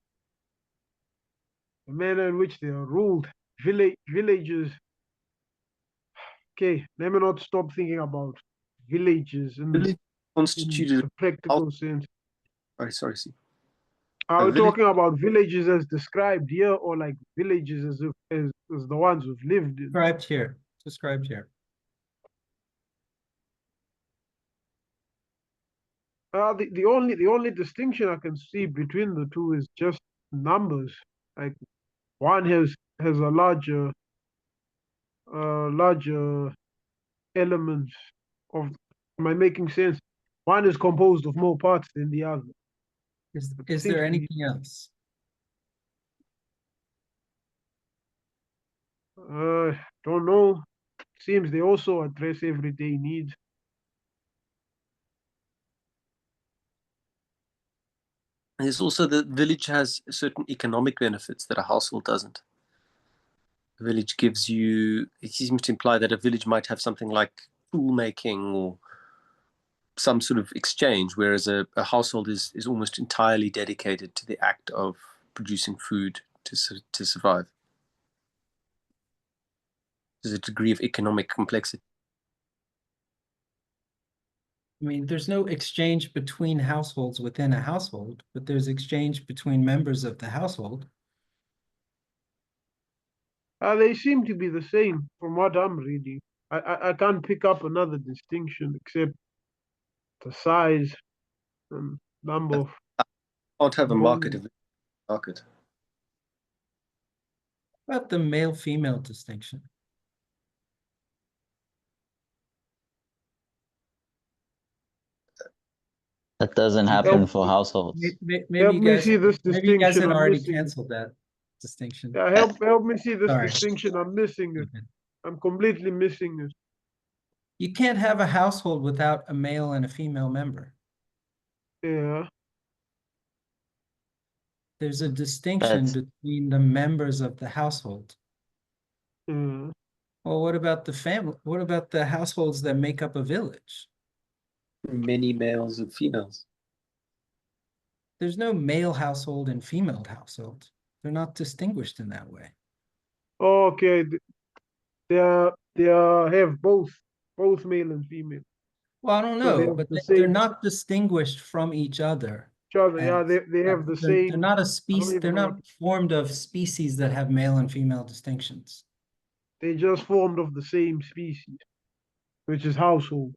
they are ruled villages. Okay, let me not stop thinking about villages in Village constituted. the practical sense. Sorry, see. Are A we village- talking about villages as described here, or like villages as if as the ones we've lived in? Described here, described here. The only distinction I can see between the two is just numbers. Like one has a larger elements of. Am I making sense? One is composed of more parts than the other. Is Seems there to be- anything else? Don't know. Seems they also address everyday needs. There's also the village has certain economic benefits that a household doesn't. A village gives you, it seems to imply that a village might have something like tool making or some sort of exchange, whereas a household is almost entirely dedicated to the act of producing food to survive. There's a degree of economic complexity. I mean, there's no exchange between households within a household, but there's exchange between members of the household. They seem to be the same from what I'm reading. I can't pick up another distinction except the size and number of. Can't have a market if it's a market. What about the male-female distinction? That doesn't happen for households. Maybe Help you me guys, see this maybe you guys distinction had I'm already missing. canceled that distinction. Yeah, help me see this Sorry. distinction I'm missing. Okay. I'm completely missing it. You can't have a household without a male and a female member. Yeah. There's a distinction That's between the members of the household. Yeah. Well, what about the family? What about the households that make up a village? Many males and females. There's no male household and female household. They're not distinguished in that way. Okay. They have both male and female. Well, I don't So they know, have but the they're same not distinguished from each other. each other. Yeah, And they have the they're same. not a I don't species. even They're know not formed of species that have male and female distinctions. They just formed of the same species, which is household.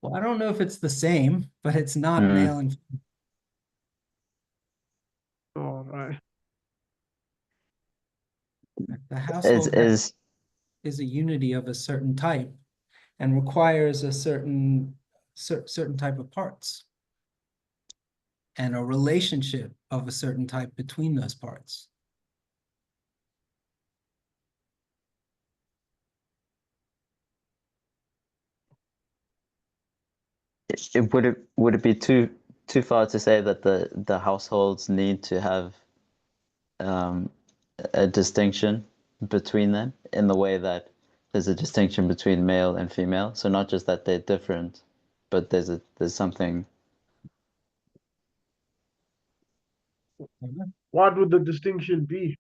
Well, I don't know if it's the same, but it's not Mm. male and All right. the household is is a unity of a certain type and requires a certain type of parts and a relationship of a certain type between those parts. would it be too far to say that the households need to have a distinction between them in the way that there's a distinction between male and female? So not just that they're different, but there's something. What would the distinction be?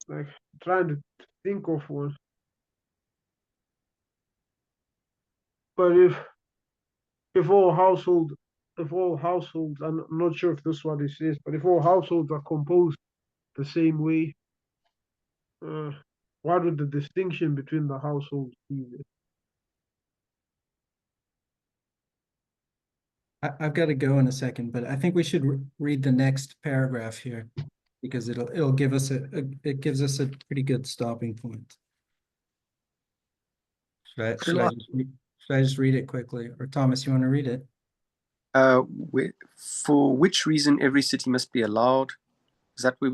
Like trying to think of one. But if all households, I'm not sure if this is what it says, but if all households are composed the same way, what would the distinction between the households be? I've got to go in a second, but I think we should read the next paragraph here because it'll give us it gives us a pretty good stopping point. Should I just read it quickly? Or Thomas, you want to read it? For which reason every city must be allowed? Is that where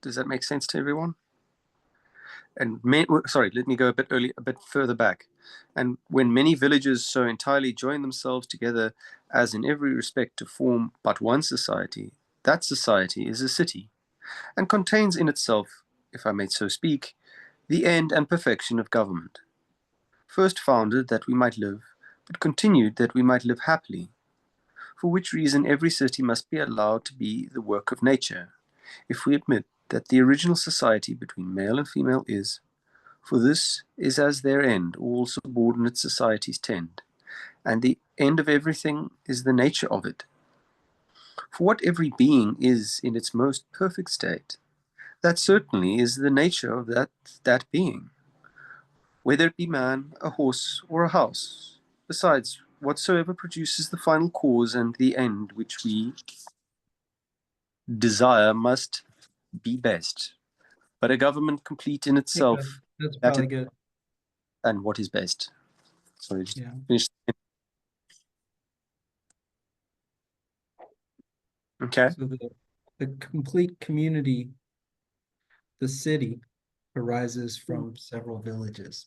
does that make sense to everyone? And sorry, let me go a bit further back. And when many villages so entirely join themselves together as in every respect to form but one society, that society is a city, and contains in itself, if I may so speak, the end and perfection of government. First founded that we might live, but continued that we might live happily. For which reason every city must be allowed to be the work of nature, if we admit that the original society between male and female is, for this is as their end all subordinate societies tend, and the end of everything is the nature of it. For what every being is in its most perfect state, that certainly is the nature of that being, whether it be man, a horse, or a house. Besides, whatsoever produces the final cause and the end which we desire must be best. But a government complete in I think itself, that's that probably is, good. and what is best. Sorry, just Yeah. finish. Okay. So the complete community, the city, arises from several villages.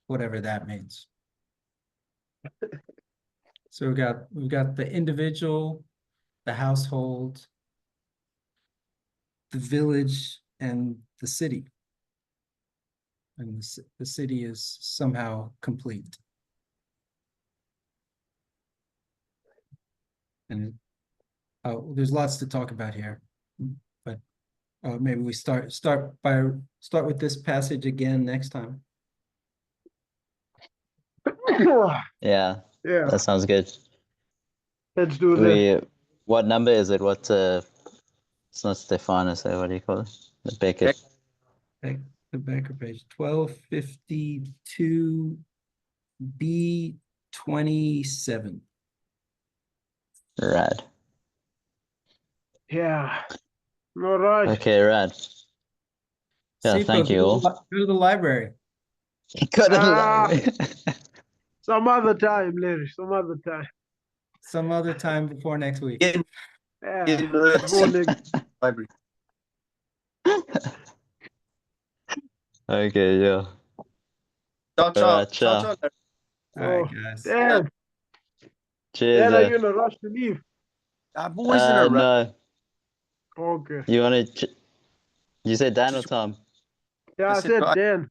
Whatever that means. So we've got the individual, the household, the village, and the city. And the city is somehow complete. And there's lots to talk about here, but maybe we start with this passage again next time. Yeah, Yeah, that sounds good. let's do that. What number is it? What it's not Stephanus, what do you call it? The Bekker. The Bekker page 1252 B27. Rad. Yeah. All right. Okay, rad. Yeah, Sipho, thank you all. Go to the library. Go to the Ah. library. Some other time, Larry. Some other time. Some other time before next week. In Yeah. the Morning. library. Okay, yeah. Ciao, ciao. Alright, Ciao, ciao. ciao. All right, guys. Dan, Cheers. Dan, are you in a rush to leave? I'm always in a rush. No. Okay. You want to? You said Dan or Tom? Yeah, I I said said bye. Dan.